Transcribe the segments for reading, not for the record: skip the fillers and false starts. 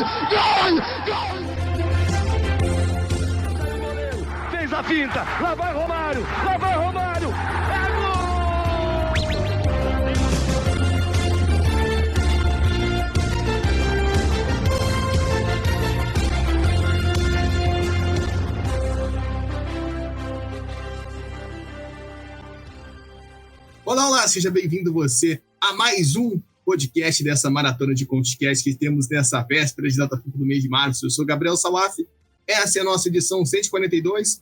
Gol! Fez a finta, lá vai Romário, é gol! Olá, seja bem-vindo você a mais um podcast dessa maratona de ConteCast que temos nessa véspera de data FIFA do mês de março. Eu sou Gabriel Salaf, essa é a nossa edição 142.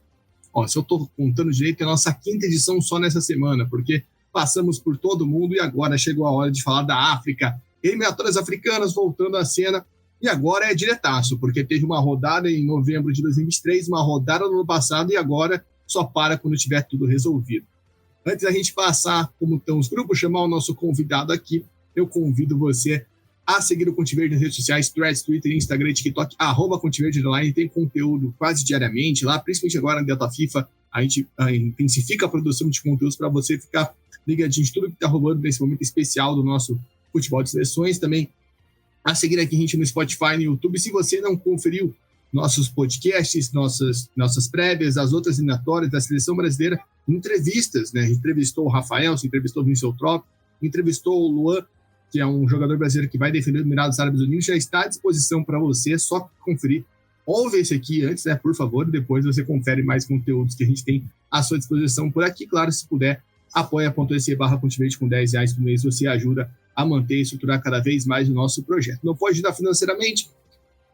Se eu estou contando direito, é a nossa quinta edição só nessa semana, porque passamos por todo mundo e agora chegou a hora de falar da África. Eliminatórias africanas voltando à cena e agora é diretaço, porque teve uma rodada em novembro de 2023, uma rodada no ano passado e agora só para quando tiver tudo resolvido. Antes da gente passar como estão os grupos, chamar o nosso convidado aqui, eu convido você a seguir o Contiverde nas redes sociais, Threads, Twitter, Instagram, TikTok, @Contiverde Online, tem conteúdo quase diariamente lá, principalmente agora na Data FIFA, a gente intensifica a produção de conteúdos para você ficar ligadinho de tudo que está rolando nesse momento especial do nosso futebol de seleções. Também a seguir aqui a gente no Spotify, no YouTube. Se você não conferiu nossos podcasts, nossas prévias, as outras eliminatórias da seleção brasileira, entrevistas, né? A gente entrevistou o Rafael, se entrevistou o Vinícius Eutrópio, entrevistou o Luan, que é um jogador brasileiro que vai defender os Emirados Árabes Unidos, já está à disposição para você, só conferir. Ouve esse aqui antes, né, por favor, e depois você confere mais conteúdos que a gente tem à sua disposição por aqui. Claro, se puder, apoia.se/Contiverde com R$10 por mês, você ajuda a manter e estruturar cada vez mais o nosso projeto. Não pode ajudar financeiramente?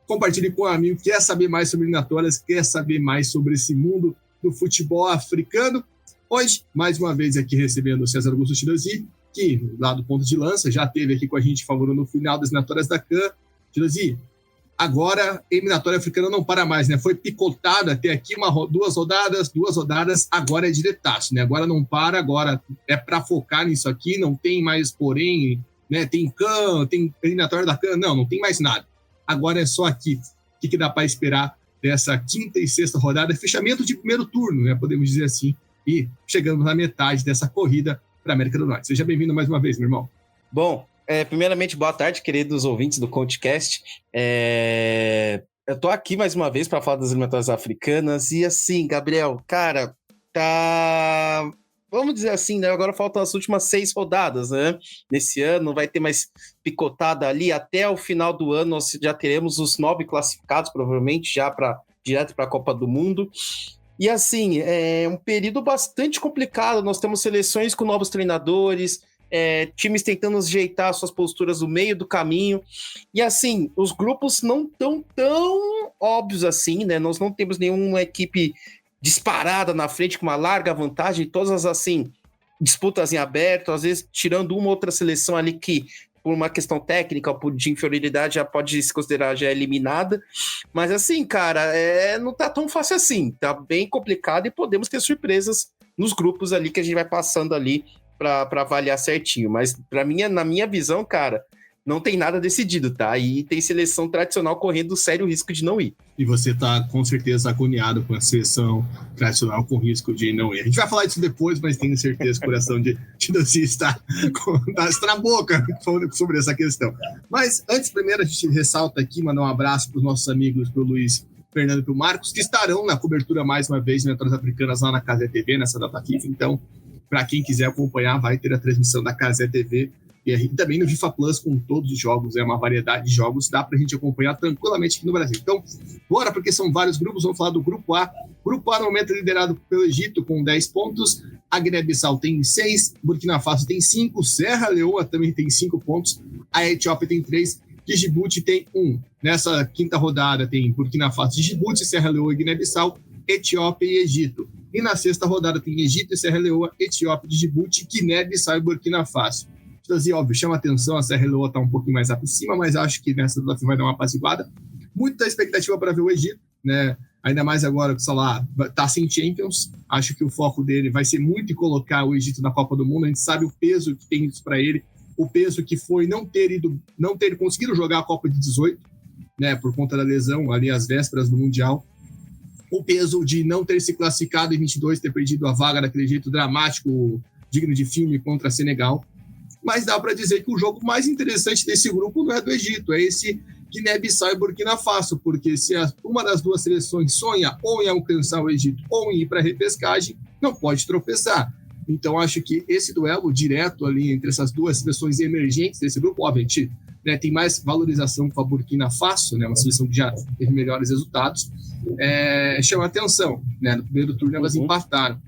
Compartilhe com um amigo que quer saber mais sobre eliminatórias, quer saber mais sobre esse mundo do futebol africano. Hoje, mais uma vez aqui recebendo o César Augusto Chidozi, que lá do ponto de lança já esteve aqui com a gente, favorando no final das eliminatórias da CAN. Chidozi, agora a eliminatória africana não para mais, né? Foi picotada até aqui duas rodadas, agora é diretaço, né? Agora não para, agora é para focar nisso aqui, não tem mais porém, né? Tem CAN, tem eliminatória da CAN, não tem mais nada. Agora é só aqui. O que dá para esperar dessa quinta e sexta rodada? Fechamento de primeiro turno, né? Podemos dizer assim. E chegamos na metade dessa corrida para a América do Norte. Seja bem-vindo mais uma vez, meu irmão. Bom, primeiramente, boa tarde, queridos ouvintes do ConteCast. Eu tô aqui mais uma vez para falar das eliminatórias africanas. E assim, Gabriel, cara, tá... Vamos dizer assim, né? Agora faltam as últimas 6 rodadas, né? Nesse ano, vai ter mais picotada ali. Até o final do ano, nós já teremos os 9 classificados, provavelmente, já direto para a Copa do Mundo. E assim, é um período bastante complicado. Nós temos seleções com novos treinadores, times tentando ajeitar suas posturas no meio do caminho. E assim, os grupos não estão tão óbvios assim, né? Nós não temos nenhuma equipe disparada na frente com uma larga vantagem, todas assim, disputas em aberto, às vezes tirando uma outra seleção ali que, por uma questão técnica ou de inferioridade, já pode se considerar já eliminada. Mas assim, cara, não tá tão fácil assim. Tá bem complicado e podemos ter surpresas nos grupos ali que a gente vai passando ali para avaliar certinho. Mas na minha visão, cara, não tem nada decidido, tá? E tem seleção tradicional correndo sério risco de não ir. E você tá com certeza agoniado com a seleção tradicional com risco de não ir. A gente vai falar disso depois, mas tenho certeza que o coração de Chidozi está na boca sobre essa questão. Mas antes, primeiro, a gente ressalta aqui, mandar um abraço para os nossos amigos, para o Luiz Fernando e para o Marcos, que estarão na cobertura mais uma vez de eliminatórias africanas lá na Cazé TV, nessa data FIFA. Então, para quem quiser acompanhar, vai ter a transmissão da Cazé TV. E também no FIFA Plus com todos os jogos, uma variedade de jogos, dá pra gente acompanhar tranquilamente aqui no Brasil. Então, bora, porque são vários grupos, vamos falar do Grupo A. Grupo A no momento é liderado pelo Egito com 10 pontos, a Guiné-Bissau tem 6, Burkina Faso tem 5, Serra Leoa também tem 5 pontos, a Etiópia tem 3, e Djibouti tem 1. Nessa quinta rodada tem Burkina Faso, Djibouti, Serra Leoa e Guiné-Bissau, Etiópia e Egito. E na sexta rodada tem Egito e Serra Leoa, Etiópia, Djibouti, Guiné-Bissau e Burkina Faso. Então, assim, óbvio, chama atenção, a Serra Leoa está um pouquinho mais lá por cima, mas acho que nessa data vai dar uma apaziguada. Muita expectativa para ver o Egito, né? Ainda mais agora que o Salah está sem Champions. Acho que o foco dele vai ser muito em colocar o Egito na Copa do Mundo. A gente sabe o peso que tem isso para ele, o peso que foi não ter conseguido jogar a Copa de 18, né? Por conta da lesão ali às vésperas do Mundial. O peso de não ter se classificado em 22, ter perdido a vaga daquele jeito dramático, digno de filme contra Senegal. Mas dá para dizer que o jogo mais interessante desse grupo não é do Egito, é esse Guiné-Bissau e Burkina Faso, porque se uma das duas seleções sonha ou em alcançar o Egito ou em ir para a repescagem, não pode tropeçar. Então, acho que esse duelo direto ali entre essas duas seleções emergentes desse grupo, obviamente, né, tem mais valorização com a Burkina Faso, né, uma seleção que já teve melhores resultados, chama atenção. Né, no primeiro turno elas empataram.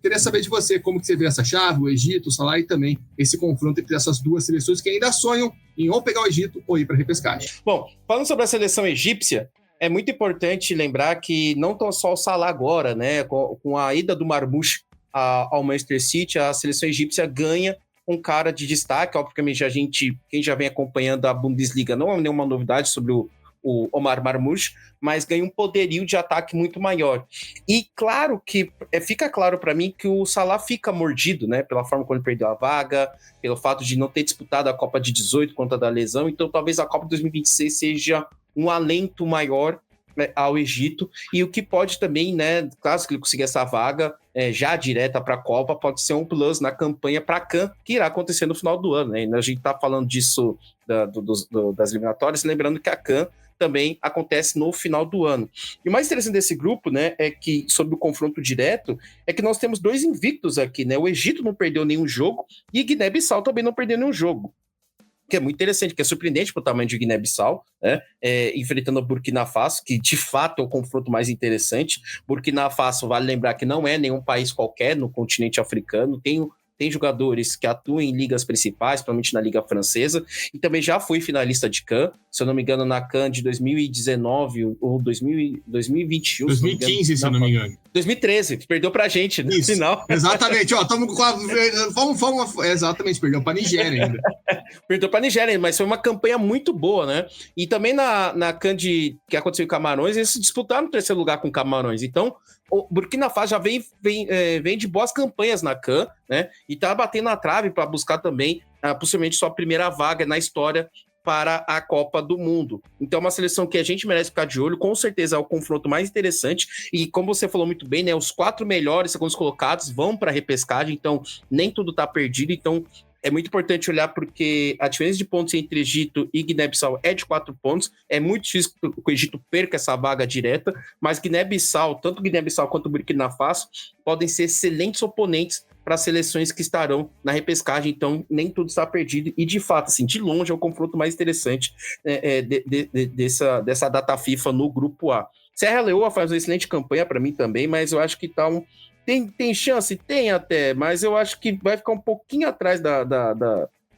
Queria saber de você como que você vê essa chave, o Egito, o Salah, e também esse confronto entre essas duas seleções que ainda sonham em ou pegar o Egito ou ir para a repescagem. Bom, falando sobre a seleção egípcia, é muito importante lembrar que não tão só o Salah agora, né, com a ida do Marmoush ao Manchester City, a seleção egípcia ganha um cara de destaque. Obviamente, quem já vem acompanhando a Bundesliga, não é nenhuma novidade sobre o Omar Marmoush, mas ganha um poderio de ataque muito maior. E claro que fica claro para mim que o Salah fica mordido, né, pela forma como ele perdeu a vaga, pelo fato de não ter disputado a Copa de 18 por conta da lesão. Então talvez a Copa de 2026 seja um alento maior, né, ao Egito, e o que pode também, né, caso ele consiga essa vaga já direta para a Copa, pode ser um plus na campanha para a CAN, que irá acontecer no final do ano, né? A gente está falando disso das eliminatórias, lembrando que a CAN também acontece no final do ano. E o mais interessante desse grupo, né, é que, sobre o confronto direto, é que nós temos 2 invictos aqui, né? O Egito não perdeu nenhum jogo e Guiné-Bissau também não perdeu nenhum jogo, que é muito interessante, que é surpreendente pro tamanho de Guiné-Bissau, né? Enfrentando a Burkina Faso, que de fato é o confronto mais interessante. Burkina Faso, vale lembrar que não é nenhum país qualquer no continente africano, tem jogadores que atuam em ligas principais, principalmente na Liga Francesa, e também já foi finalista de CAN, se eu não me engano, na CAN de 2019 ou 2021. 2015, se eu não me engano. 2013, perdeu pra gente no final. Exatamente, ó, estamos com a... Exatamente, perdeu pra Nigéria ainda. Perdeu pra Nigéria, mas foi uma campanha muito boa, né? E também na CAN que aconteceu em Camarões, eles disputaram o 3º lugar com Camarões, então o Burkina Faso já vem de boas campanhas na CAN, né? E tá batendo na trave para buscar também possivelmente sua primeira vaga na história para a Copa do Mundo. Então é uma seleção que a gente merece ficar de olho, com certeza é o confronto mais interessante, e como você falou muito bem, né, os 4 melhores segundos colocados vão para a repescagem, então nem tudo tá perdido. Então é muito importante olhar, porque a diferença de pontos entre Egito e Guiné-Bissau é de 4 pontos. É muito difícil que o Egito perca essa vaga direta, mas Guiné-Bissau, tanto Guiné-Bissau quanto o Burkina Faso, podem ser excelentes oponentes para seleções que estarão na repescagem. Então nem tudo está perdido, e de fato, assim, de longe é o confronto mais interessante dessa data FIFA no Grupo A. Serra Leoa faz uma excelente campanha para mim também, mas eu acho que tá Tem chance? Tem até, mas eu acho que vai ficar um pouquinho atrás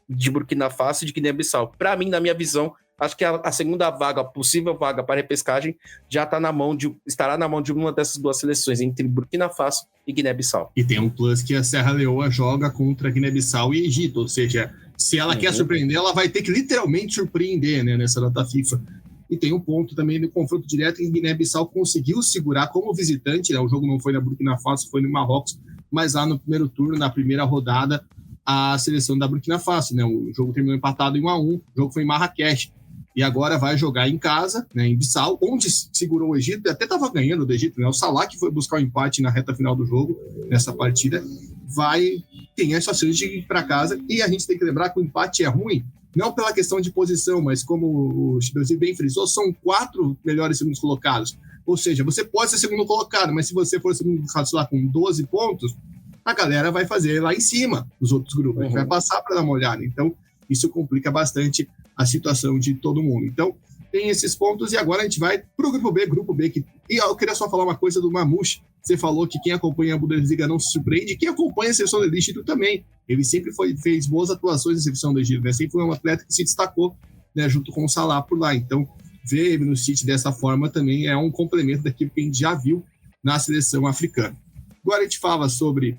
de Burkina Faso e de Guiné-Bissau. Para mim, na minha visão, acho que a segunda vaga, a possível vaga para a repescagem, já estará na mão de uma dessas duas seleções, entre Burkina Faso e Guiné-Bissau. E tem um plus que a Serra Leoa joga contra Guiné-Bissau e Egito, ou seja, se ela quer surpreender, ela vai ter que literalmente surpreender, né, nessa data FIFA. E tem um ponto também do confronto direto em Guiné-Bissau conseguiu segurar como visitante, né? O jogo não foi na Burkina Faso, foi no Marrocos, mas lá no primeiro turno, na primeira rodada, a seleção da Burkina Faso, né? O jogo terminou empatado em 1-1, o jogo foi em Marrakech, e agora vai jogar em casa, né, em Bissau, onde segurou o Egito, e até estava ganhando do Egito, né? O Salah, que foi buscar o empate na reta final do jogo, nessa partida, tem essa chance de ir para casa, e a gente tem que lembrar que o empate é ruim, não pela questão de posição, mas como o Chidozi bem frisou, são 4 melhores segundos colocados. Ou seja, você pode ser segundo colocado, mas se você for segundo colocado, sei lá, com 12 pontos, a galera vai fazer lá em cima os outros grupos. A gente vai passar para dar uma olhada. Então, isso complica bastante a situação de todo mundo. Então, tem esses pontos, e agora a gente vai para o Grupo B, e eu queria só falar uma coisa do Marmoush. Você falou que quem acompanha a Bundesliga não se surpreende, quem acompanha a seleção do Egito também. Ele sempre fez boas atuações na seleção do Egito, né? Sempre foi um atleta que se destacou, né, junto com o Salah por lá. Então, ver ele no City dessa forma também é um complemento daquilo que a gente já viu na seleção africana. Agora a gente fala sobre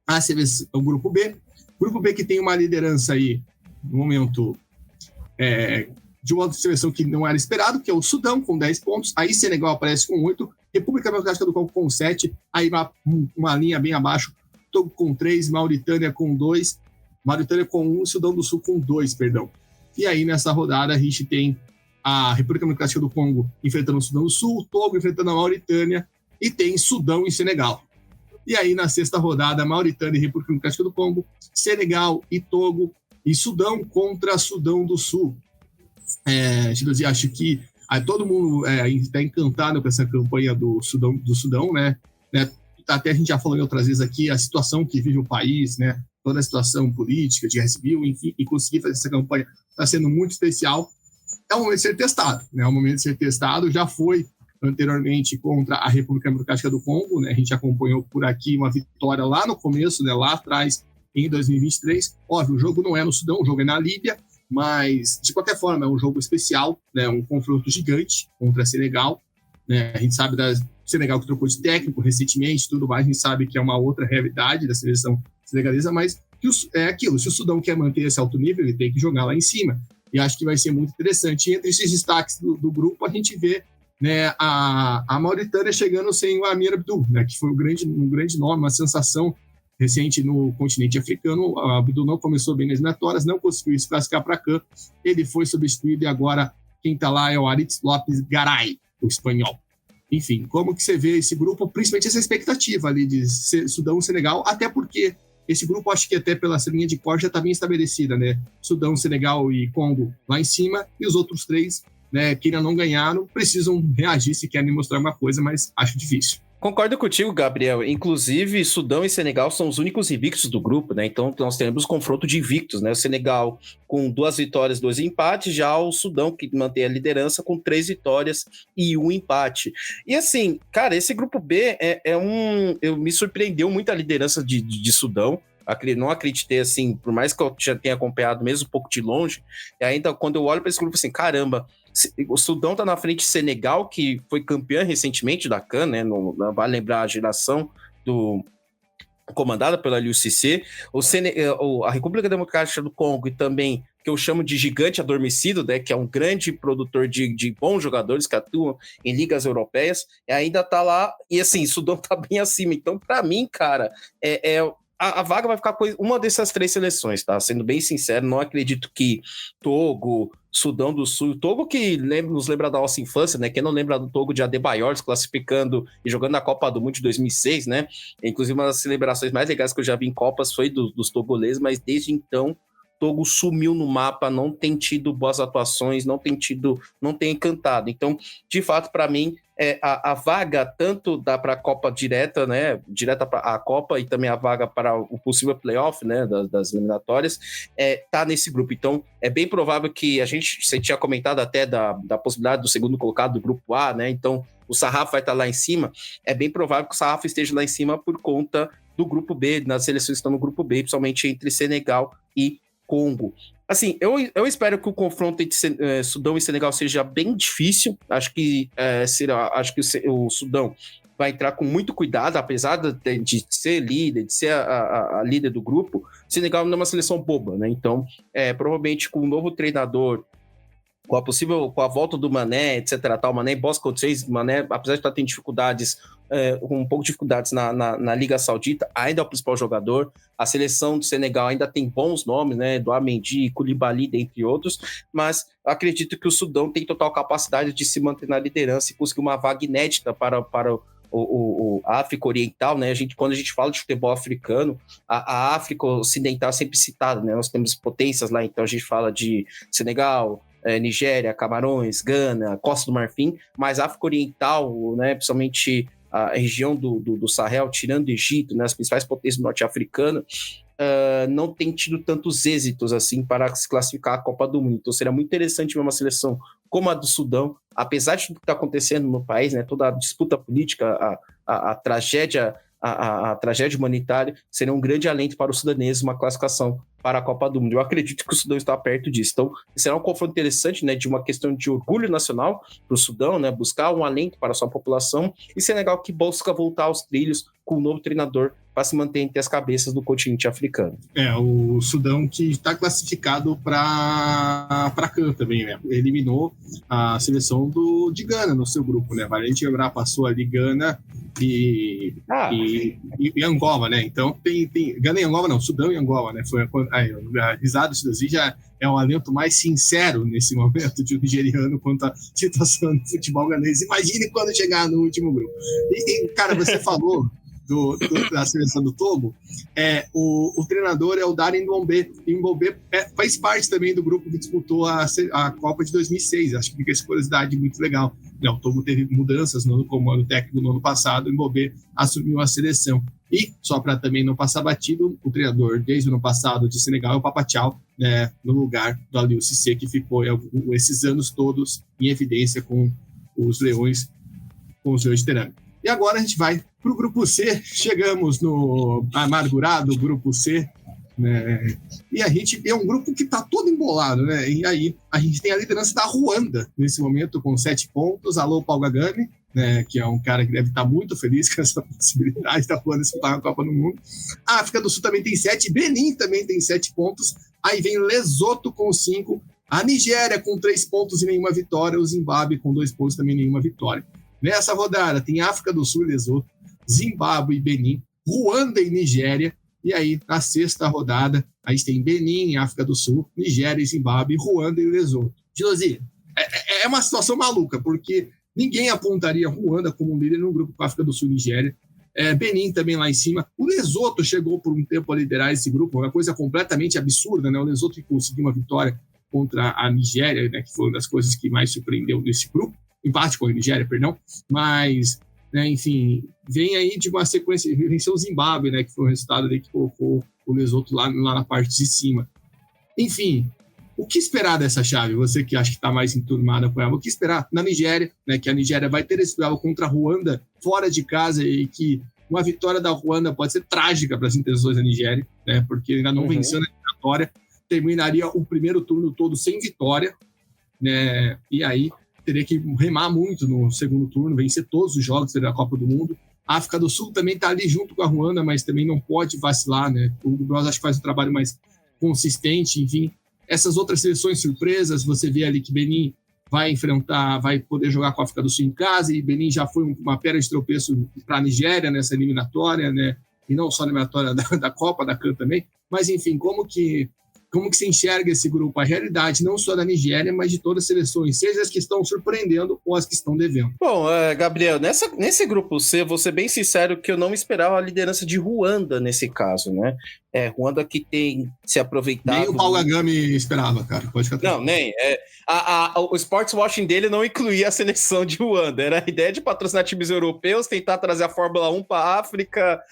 a seleção, o Grupo B. Grupo B que tem uma liderança aí, no momento, de uma seleção que não era esperado, que é o Sudão, com 10 pontos. Aí Senegal aparece com 8, República Democrática do Congo com 7, aí uma linha bem abaixo, Togo com 3, Mauritânia com 2, Mauritânia com 1, Sudão do Sul com 2, perdão. E aí nessa rodada a gente tem a República Democrática do Congo enfrentando o Sudão do Sul, o Togo enfrentando a Mauritânia, e tem Sudão e Senegal. E aí na sexta rodada, Mauritânia e República Democrática do Congo, Senegal e Togo, e Sudão contra Sudão do Sul. Acho que todo mundo está encantado com essa campanha do Sudão, né? Até a gente já falou em outras vezes aqui a situação que vive o país, né? Toda a situação política, de guerra civil, enfim, e conseguir fazer essa campanha está sendo muito especial. É um momento de ser testado, né? É um momento de ser testado. Já foi anteriormente contra a República Democrática do Congo, né? A gente acompanhou por aqui uma vitória lá no começo, né? Lá atrás, em 2023. Óbvio, o jogo não é no Sudão, o jogo é na Líbia, mas, de qualquer forma, é um jogo especial, né? Um confronto gigante contra a Senegal, né? A gente sabe da Senegal que trocou de técnico recentemente, tudo mais, a gente sabe que é uma outra realidade da seleção senegalesa, mas é aquilo, se o Sudão quer manter esse alto nível, ele tem que jogar lá em cima, e acho que vai ser muito interessante. E entre esses destaques do grupo, a gente vê, né, a Mauritânia chegando sem o Amir Abdul, né, que foi um grande nome, uma sensação recente no continente africano. O Abdul não começou bem nas eliminatórias, não conseguiu se classificar para a CAN, ele foi substituído e agora quem está lá é o Aritz Lopes Garay, o espanhol. Enfim, como que você vê esse grupo, principalmente essa expectativa ali de Sudão e Senegal, até porque esse grupo, acho que até pela linha de corte já está bem estabelecida, né? Sudão, Senegal e Congo lá em cima, e os outros três, né, que ainda não ganharam, precisam reagir se querem mostrar uma coisa, mas acho difícil. Concordo contigo, Gabriel. Inclusive, Sudão e Senegal são os únicos invictos do grupo, né? Então, nós temos confronto de invictos, né? O Senegal com 2 vitórias, 2 empates, já o Sudão, que mantém a liderança, com 3 vitórias e 1 empate. E assim, cara, esse grupo B me surpreendeu muito a liderança de Sudão. Não acreditei, assim, por mais que eu já tenha acompanhado mesmo um pouco de longe, e ainda quando eu olho para esse grupo, assim, caramba, o Sudão tá na frente de Senegal, que foi campeã recentemente da CAN, né? Vale lembrar a geração comandada pela Aliou Cissé, a República Democrática do Congo, e também que eu chamo de gigante adormecido, né, que é um grande produtor de bons jogadores que atuam em ligas europeias, e ainda tá lá, e assim, Sudão tá bem acima. Então, para mim, cara, a vaga vai ficar com uma dessas 3 seleções, tá? Sendo bem sincero, não acredito que Togo, Sudão do Sul, Togo que nos lembra da nossa infância, né? Quem não lembra do Togo de Adebayor se classificando e jogando na Copa do Mundo de 2006, né? Inclusive, uma das celebrações mais legais que eu já vi em Copas foi dos togoleses, mas desde então, Togo sumiu no mapa, não tem tido boas atuações, não tem encantado. Então, de fato, para mim, a vaga tanto dá para a Copa direta, né? Direta para a Copa, e também a vaga para o possível playoff, né? Das eliminatórias, tá nesse grupo. Então, é bem provável que você tinha comentado até da possibilidade do segundo colocado do grupo A, né? Então, o Sarrafo vai estar lá em cima. É bem provável que o Sarrafo esteja lá em cima por conta do grupo B, nas seleções que estão no grupo B, principalmente entre Senegal e Congo. Assim, eu espero que o confronto entre Sudão e Senegal seja bem difícil. Acho que o Sudão vai entrar com muito cuidado, apesar de ser líder, de ser a líder do grupo. Senegal não é uma seleção boba, né? Então, provavelmente com um novo treinador, com a volta do Mané, etc. Tal, Mané em boas condições, Mané, apesar de estar tendo dificuldades, com um pouco de dificuldades na Liga Saudita, ainda é o principal jogador. A seleção do Senegal ainda tem bons nomes, né? Do Mendy, Koulibaly, dentre outros, mas acredito que o Sudão tem total capacidade de se manter na liderança e conseguir uma vaga inédita para a África Oriental, né? Quando a gente fala de futebol africano, a África Ocidental é sempre citada, né? Nós temos potências lá, então a gente fala de Senegal, Nigéria, Camarões, Gana, Costa do Marfim, mas a África Oriental, né, principalmente a região do Sahel, tirando o Egito, né, as principais potências norte-africanas, não tem tido tantos êxitos assim para se classificar à Copa do Mundo. Então seria muito interessante ver uma seleção como a do Sudão, apesar de tudo que está acontecendo no país, né, toda a disputa política, a tragédia humanitária, seria um grande alento para os sudaneses, uma classificação para a Copa do Mundo. Eu acredito que o Sudão está perto disso. Então, será um confronto interessante, né, de uma questão de orgulho nacional para o Sudão, né, buscar um alento para a sua população, e Senegal que busca voltar aos trilhos com um novo treinador para se manter entre as cabeças do continente africano. O Sudão que está classificado para a CAN também, né? Eliminou a seleção de Gana no seu grupo, né? Vale a gente lembrar, passou ali Gana e Angola, né? Então tem Gana e Angola, não, Sudão e Angola, né? Foi a risada do Chidozi já é um alento mais sincero nesse momento de um nigeriano quanto à situação do futebol ganense. Imagine quando chegar no último grupo. E cara, você falou da seleção do Togo, o treinador é o Darren Ndombé. E o Ndombé faz parte também do grupo que disputou a Copa de 2006. Acho que fica essa curiosidade muito legal. O Togo teve mudanças no comando técnico no ano passado, o Ndombé assumiu a seleção. E, só para também não passar batido, o treinador desde o ano passado de Senegal é o Papa Thiaw, né, no lugar do Aliou Cissé, que ficou esses anos todos em evidência com os Leões de Teranga. E agora a gente vai para o Grupo C, chegamos no amargurado Grupo C, né? E a gente é um grupo que está todo embolado, né? E aí a gente tem a liderança da Ruanda nesse momento com 7 pontos, alô Paul Kagame, né, que é um cara que deve estar muito feliz com essa possibilidade da Ruanda disputar a Copa do Mundo. A África do Sul também tem 7, Benin também tem 7 pontos, aí vem Lesoto com 5, a Nigéria com 3 pontos e nenhuma vitória, o Zimbábue com 2 pontos e também nenhuma vitória. Nessa rodada tem África do Sul e Lesoto, Zimbábue e Benin, Ruanda e Nigéria, e aí na sexta rodada a gente tem Benin, África do Sul, Nigéria e Zimbábue, Ruanda e Lesoto. Gilosi, é uma situação maluca, porque ninguém apontaria Ruanda como líder no grupo com África do Sul e Nigéria. Benin também lá em cima. O Lesoto chegou por um tempo a liderar esse grupo, uma coisa completamente absurda, né? O Lesoto conseguiu uma vitória contra a Nigéria, né, que foi uma das coisas que mais surpreendeu nesse grupo, empate com a Nigéria, perdão, mas, né, enfim, vem aí de uma sequência, venceu o Zimbábue, né, que foi o resultado ali que colocou o Lesoto lá na parte de cima. Enfim, o que esperar dessa chave? Você que acha que está mais enturmada com ela, o que esperar na Nigéria, né, que a Nigéria vai ter esse duelo contra a Ruanda fora de casa e que uma vitória da Ruanda pode ser trágica para as intenções da Nigéria, né, porque ainda não venceu na eliminatória, terminaria o primeiro turno todo sem vitória, né, e aí teria que remar muito no segundo turno, vencer todos os jogos da Copa do Mundo. A África do Sul também está ali junto com a Ruanda, mas também não pode vacilar, né? O Bros acho que faz um trabalho mais consistente, enfim. Essas outras seleções surpresas, você vê ali que Benin vai poder jogar com a África do Sul em casa, e Benin já foi uma pedra de tropeço para a Nigéria nessa eliminatória, né? E não só a eliminatória da Copa, da CAN também. Mas, enfim, como que se enxerga esse grupo? A realidade não só da Nigéria, mas de todas as seleções, seja as que estão surpreendendo ou as que estão devendo. Bom, Gabriel, nesse grupo C, vou ser bem sincero que eu não esperava a liderança de Ruanda nesse caso, né? Ruanda que tem se aproveitado... Nem o Paul Kagame esperava, cara. Pode ficar não, nem. O Sports Washing dele não incluía a seleção de Ruanda. Era a ideia de patrocinar times europeus, tentar trazer a Fórmula 1 para a África.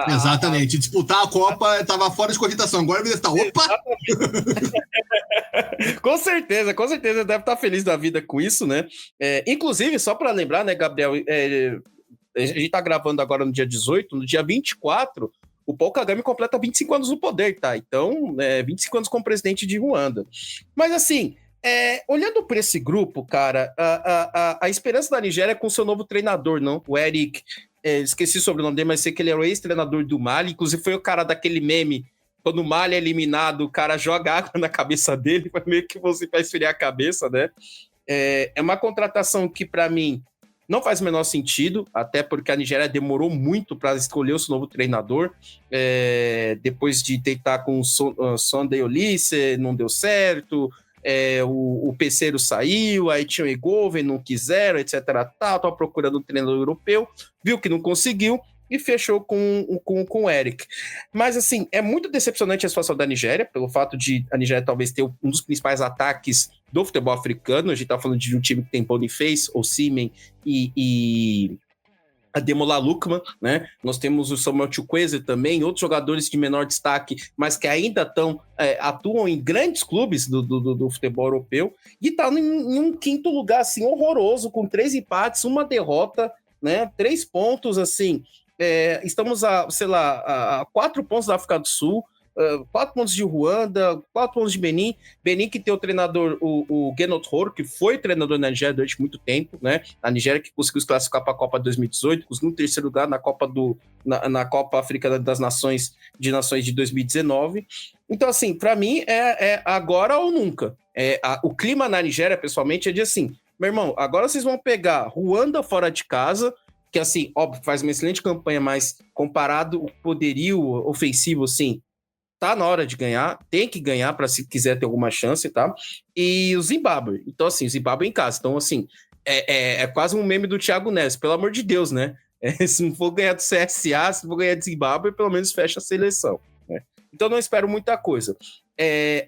Exatamente. Disputar a Copa estava fora de cogitação. Agora ele está... Opa! Com certeza deve estar feliz da vida com isso, né? Inclusive, só para lembrar, né, Gabriel, a gente está gravando agora no dia 18, no dia 24, o Paul Kagame completa 25 anos no poder, tá? Então, 25 anos como presidente de Ruanda. Mas, assim, olhando para esse grupo, cara, a esperança da Nigéria é com seu novo treinador, não? O Eric, esqueci sobre o nome dele, mas sei que ele era o ex-treinador do Mali, inclusive foi o cara daquele meme. Quando o Mali é eliminado, o cara joga água na cabeça dele, meio que você vai esfriar a cabeça, né? É uma contratação que, para mim, não faz o menor sentido, até porque a Nigéria demorou muito para escolher o seu novo treinador. Depois de tentar com o Sunday Olise, não deu certo. O Peseiro saiu, aí tinha o Egoven, não quiseram, etc. Estava procurando um treinador europeu, viu que não conseguiu, e fechou com o Eric. Mas, assim, é muito decepcionante a situação da Nigéria, pelo fato de a Nigéria talvez ter um dos principais ataques do futebol africano. A gente tá falando de um time que tem Boniface, Osimhen e Ademola Lookman, né? Nós temos o Samuel Chukwueze também, outros jogadores de menor destaque, mas que ainda atuam em grandes clubes do futebol europeu, e tá em um quinto lugar, assim, horroroso, com 3 empates, 1 derrota, né? 3 pontos, assim... estamos a 4 pontos da África do Sul, 4 pontos de Ruanda, 4 pontos de Benin. Benin que tem o treinador, o Gernot Rohr, que foi treinador na Nigéria durante muito tempo, né? A Nigéria que conseguiu se classificar para a Copa 2018, conseguiu no 3º lugar na Copa Africana das Nações de 2019. Então, assim, para mim é agora ou nunca. O clima na Nigéria, pessoalmente, é de assim, meu irmão, agora vocês vão pegar Ruanda fora de casa, que, assim, óbvio, faz uma excelente campanha, mas comparado o poderio ofensivo, assim, tá na hora de ganhar, tem que ganhar para se quiser ter alguma chance, tá? E o Zimbábue. Então, assim, o Zimbábue em casa. Então, assim, é quase um meme do Thiago Neves, pelo amor de Deus, né? Se não for ganhar do CSA, se não for ganhar do Zimbábue, pelo menos fecha a seleção, né? Então não espero muita coisa.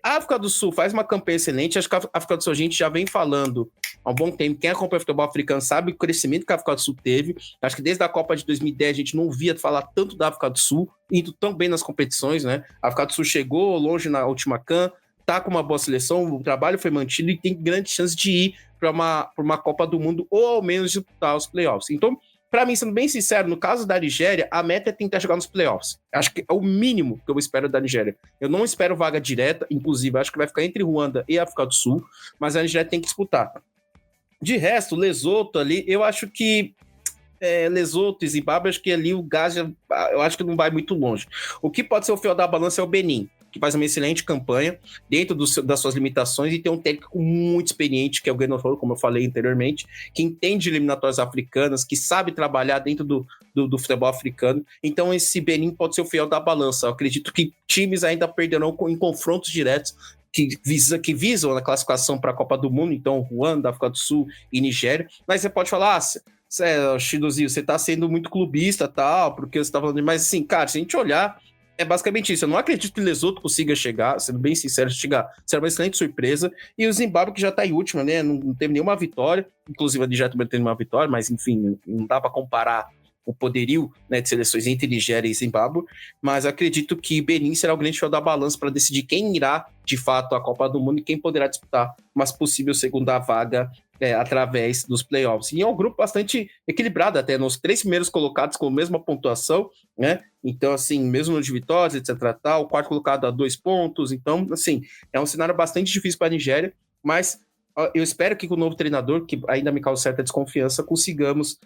A África do Sul faz uma campanha excelente. Acho que a África do Sul a gente já vem falando há um bom tempo. Quem acompanha o futebol africano sabe o crescimento que a África do Sul teve. Acho que desde a Copa de 2010 a gente não ouvia falar tanto da África do Sul, indo tão bem nas competições, né? A África do Sul chegou longe na última CAN, tá com uma boa seleção, o trabalho foi mantido e tem grande chance de ir para uma Copa do Mundo ou ao menos disputar os playoffs. Então, para mim, sendo bem sincero, no caso da Nigéria, a meta é tentar chegar nos playoffs. Acho que é o mínimo que eu espero da Nigéria. Eu não espero vaga direta, inclusive, acho que vai ficar entre Ruanda e África do Sul, mas a Nigéria tem que disputar. De resto, Lesoto ali, eu acho que Lesoto e Zimbábue, acho que ali o gás, eu acho que não vai muito longe. O que pode ser o fiel da balança é o Benin, que faz uma excelente campanha dentro das suas limitações e tem um técnico muito experiente, que é o Genoforo, como eu falei anteriormente, que entende eliminatórias africanas, que sabe trabalhar dentro do futebol africano. Então esse Benin pode ser o fiel da balança. Eu acredito que times ainda perderão em confrontos diretos que visam a classificação para a Copa do Mundo, então Ruanda, África do Sul e Nigéria. Mas você pode falar, Chidozinho, você está sendo muito clubista, tal, porque você está falando, mas assim, cara, se a gente olhar, é basicamente isso. Eu não acredito que o Lesoto consiga chegar, sendo bem sincero, será uma excelente surpresa. E o Zimbábue, que já tá em última, né? Não teve nenhuma vitória. Inclusive, a Nigéria também teve uma vitória, mas enfim, não dá para comparar o poderio, né, de seleções entre Nigéria e Zimbábue. Mas acredito que Benin será o grande fiel da balança para decidir quem irá, de fato, à Copa do Mundo e quem poderá disputar uma possível segunda vaga através dos playoffs. E é um grupo bastante equilibrado até, nos 3 primeiros colocados com a mesma pontuação, né? Então, assim, mesmo no de vitórias, etc. Tal, o quarto colocado a 2 pontos. Então, assim, é um cenário bastante difícil para a Nigéria, mas eu espero que com o novo treinador, que ainda me causa certa desconfiança, consigamos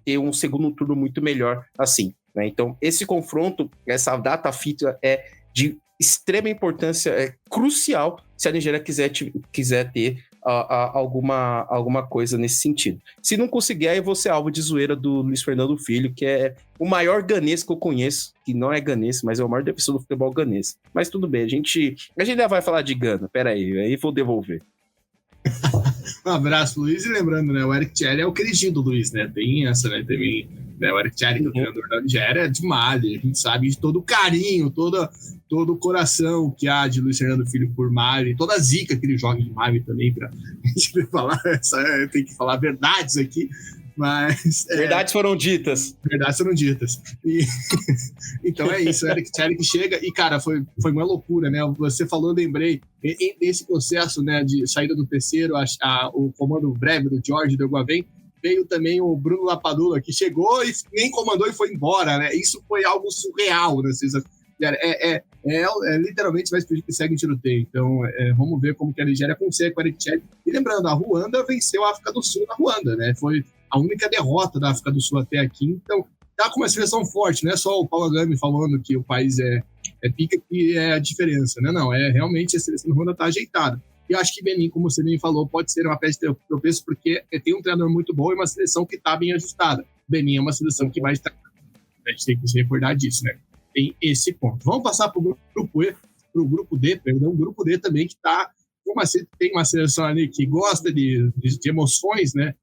ter um segundo turno muito melhor assim, né? Então, esse confronto, essa data FIFA é de extrema importância, é crucial se a Nigéria quiser ter alguma coisa nesse sentido. Se não conseguir, aí eu vou ser alvo de zoeira do Luiz Fernando Filho, que é o maior ganês que eu conheço, que não é ganês, mas é o maior defensor do futebol ganês. Mas tudo bem, a gente já vai falar de Gana, aí vou devolver. Um abraço, Luiz, e lembrando, né, o Eric Tchelle é o queridinho do Luiz, né, tem essa, né, também, né, o Eric Tchelle, que é o treinador da Nigéria, é de Mali, a gente sabe de todo o carinho, todo o coração que há de Luiz Fernando Filho por Mali, toda a zica que ele joga de Mali também, pra gente falar, tem que falar verdades aqui, mas... Verdades foram ditas. Verdades foram ditas. Então é isso, o Eric Tchelle que chega, e cara, foi uma loucura, né, você falou, eu lembrei, esse processo, né, de saída do terceiro, o comando breve do Jorge do Guavém, veio também o Bruno Lapadula, que chegou e nem comandou e foi embora, né? Isso foi algo surreal, né? Literalmente vai explodir que segue em tiroteio. Então, vamos ver como que a Nigéria consegue com a Eric. E lembrando, a Ruanda venceu a África do Sul na Ruanda, né? Foi a única derrota da África do Sul até aqui. Então, tá com uma seleção forte, não é só o Paulo Agami falando que o país é pica que é a diferença, né? Não, realmente a seleção da Ruanda tá ajeitada. E eu acho que Benin, como você bem falou, pode ser uma peça de tropeço, porque tem um treinador muito bom e uma seleção que está bem ajustada. Benin é uma seleção que vai estar... A gente tem que se recordar disso, né? Tem esse ponto. Vamos passar para o grupo D, perdão, o grupo D também, que está... Tem uma seleção ali que gosta de emoções, né?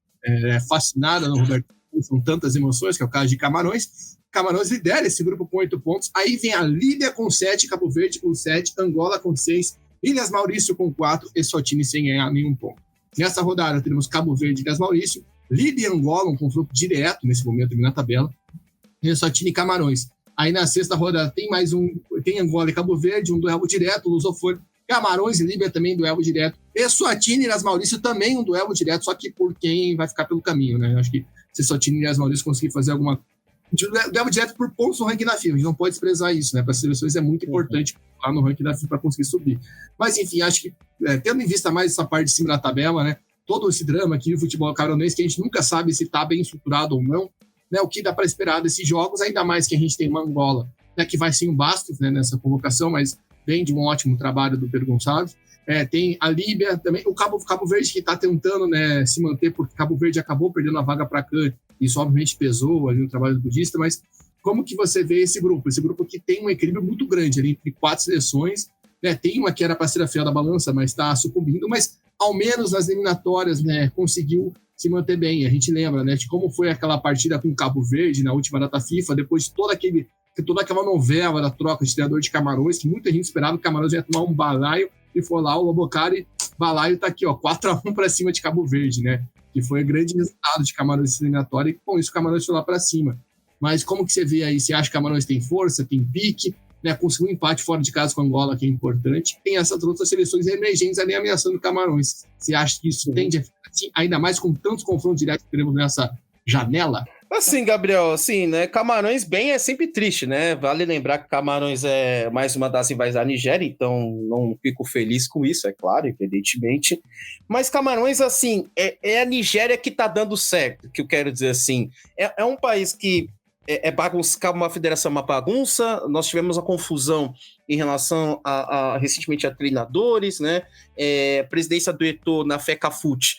Fascinada no Roberto, são tantas emoções, que é o caso de Camarões. Camarões lidera esse grupo com 8 pontos. Aí vem a Líbia com 7, Cabo Verde com 7, Angola com 6, Ilhas Maurício com 4 e Eswatini sem ganhar nenhum ponto. Nessa rodada teremos Cabo Verde e Ilhas Maurício, Líbia e Angola, um confronto direto nesse momento na tabela, e Eswatini e Camarões. Aí na sexta rodada tem Angola e Cabo Verde, um duelo direto, Lusofone, Camarões e Líbia também duelo direto, Eswatini e Ilhas Maurício também um duelo direto, só que por quem vai ficar pelo caminho, né? Eu acho que se Eswatini e Ilhas Maurício conseguir fazer alguma duelo direto por pontos no ranking da FIFA, a gente não pode desprezar isso, né? Para as seleções é muito importante lá no ranking da FIFA para conseguir subir. Mas, enfim, acho que, tendo em vista mais essa parte de cima da tabela, né? Todo esse drama aqui no futebol camerunense, que a gente nunca sabe se está bem estruturado ou não, né? O que dá para esperar desses jogos, ainda mais que a gente tem uma Angola, né? Que vai sim o Bastos, né? Nessa convocação, mas vem de um ótimo trabalho do Pedro Gonçalves. Tem a Líbia também, o Cabo Verde que está tentando, né, se manter, porque Cabo Verde acabou perdendo a vaga para a CAN, isso obviamente pesou ali no trabalho do budista, mas como que você vê esse grupo? Esse grupo que tem um equilíbrio muito grande ali entre 4 seleções, né? Tem uma que era para ser a fiel da balança, mas está sucumbindo, mas ao menos nas eliminatórias, né, conseguiu se manter bem. A gente lembra, né, de como foi aquela partida com o Cabo Verde na última data FIFA, depois de toda aquela novela da troca de treinador de Camarões, que muita gente esperava que o Camarões ia tomar um balaio, e foi lá o Abocari, balaio tá aqui, ó, 4-1 para cima de Cabo Verde, né, que foi o grande resultado de Camarões nessa eliminatória, e com isso o Camarões foi lá para cima. Mas como que você vê aí? Você acha que Camarões tem força, tem pique, né, conseguiu um empate fora de casa com Angola, que é importante, tem essas outras seleções emergentes ali ameaçando Camarões. Você acha que isso tende a ficar assim, ainda mais com tantos confrontos diretos que teremos nessa janela? Assim, Gabriel, assim, né, Camarões bem é sempre triste, né? Vale lembrar que Camarões é mais uma das rivais da Nigéria, então não fico feliz com isso, é claro, evidentemente. Mas Camarões, assim, é a Nigéria que tá dando certo, que eu quero dizer assim. É um país que uma federação uma bagunça, nós tivemos uma confusão em relação recentemente a treinadores, né? Presidência do Eto'o na FECAFUT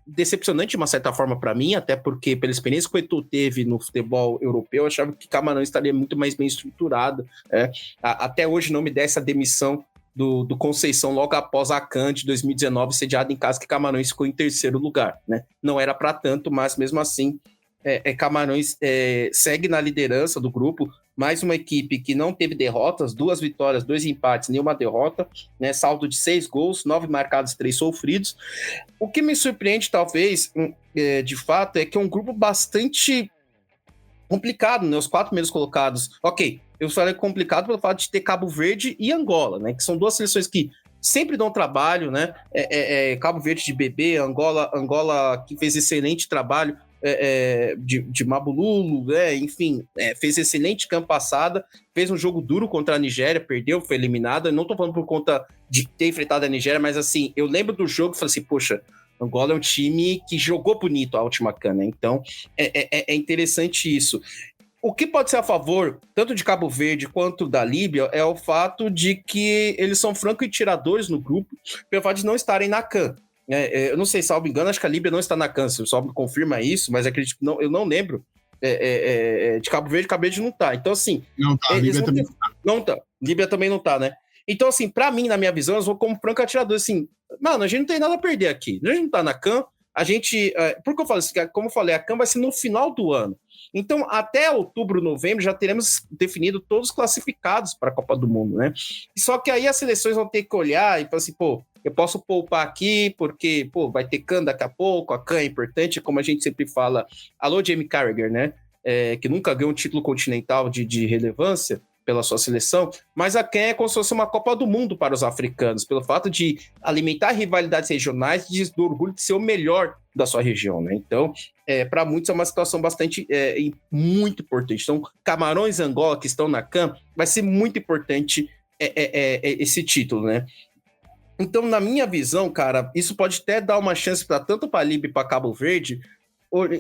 decepcionante de uma certa forma para mim, até porque pela experiência que o Eto'o teve no futebol europeu, eu achava que Camarões estaria muito mais bem estruturado. Até hoje não me dá essa demissão do Conceição logo após a CAN de 2019, sediado em casa, que Camarões ficou em terceiro lugar, né? Não era para tanto, mas mesmo assim Camarões segue na liderança do grupo, mais uma equipe que não teve derrotas, 2 vitórias, 2 empates, nenhuma derrota, né? Saldo de 6 gols, 9 marcados, 3 sofridos. O que me surpreende, talvez, de fato, é que é um grupo bastante complicado, né? Os 4 primeiros colocados. Ok, eu falei complicado pelo fato de ter Cabo Verde e Angola, né? Que são 2 seleções que sempre dão trabalho, né? Cabo Verde de bebê, Angola que fez excelente trabalho, de Mabululo, enfim, fez excelente campo passada, fez um jogo duro contra a Nigéria, perdeu, foi eliminada. Não tô falando por conta de ter enfrentado a Nigéria, mas assim, eu lembro do jogo e falei assim, poxa, Angola é um time que jogou bonito a última CAN, né? Então é interessante isso. O que pode ser a favor, tanto de Cabo Verde quanto da Líbia, é o fato de que eles são franco-atiradores no grupo, pelo fato de não estarem na CAN. Eu não sei, salvo engano, acho que a Líbia não está na CAN, só me confirma isso, mas acredito que eu não lembro de Cabo Verde não tá. Então, assim... Não tá, a Líbia também não tá. Líbia também não tá, né? Então, assim, pra mim, na minha visão, eu vou como franco-atirador, assim, mano, a gente não tem nada a perder aqui. A gente não tá na CAN, a gente... Por que eu falo isso? Como eu falei, a CAN vai ser no final do ano. Então, até outubro, novembro, já teremos definido todos os classificados para a Copa do Mundo, né? Só que aí as seleções vão ter que olhar e falar assim, pô, eu posso poupar aqui porque, pô, vai ter CAN daqui a pouco, a CAN é importante, como a gente sempre fala. Alô, Jamie Carragher, né? Que nunca ganhou um título continental de relevância pela sua seleção, mas a CAN é como se fosse uma Copa do Mundo para os africanos, pelo fato de alimentar rivalidades regionais e do orgulho de ser o melhor da sua região, né? Então, para muitos é uma situação bastante muito importante. Então, Camarões e Angola, que estão na CAN, vai ser muito importante esse título, né? Então, na minha visão, cara, isso pode até dar uma chance para tanto para a Líbia e para Cabo Verde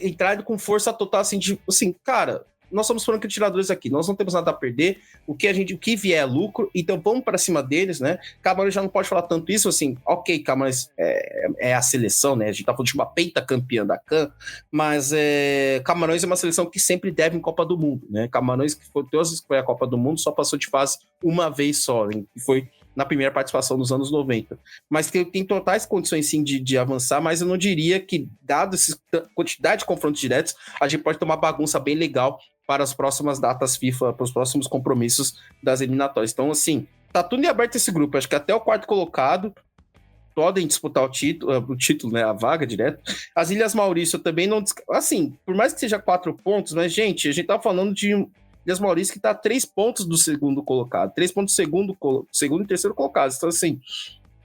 entrar com força total, assim, cara, nós somos franco-atiradores aqui, nós não temos nada a perder, o que vier é lucro, então vamos para cima deles, né? Camarões já não pode falar tanto isso, assim, ok, Camarões é a seleção, né? A gente tá falando de uma pentacampeã da CAN, mas Camarões é uma seleção que sempre deve em Copa do Mundo, né? Camarões, que foi a Copa do Mundo, só passou de fase uma vez só, hein? E foi na primeira participação nos anos 90. Mas tem totais condições, sim, de avançar, mas eu não diria que, dado essa quantidade de confrontos diretos, a gente pode ter uma bagunça bem legal para as próximas datas FIFA, para os próximos compromissos das eliminatórias. Então, assim, tá tudo em aberto esse grupo. Acho que até o 4º colocado podem disputar o título, né, a vaga direto. As Ilhas Maurício também não... Assim, por mais que seja 4 pontos, mas, gente, a gente tá falando de Ilhas Maurício que tá a 3 pontos do segundo colocado. 3 pontos do segundo e terceiro colocado. Então, assim,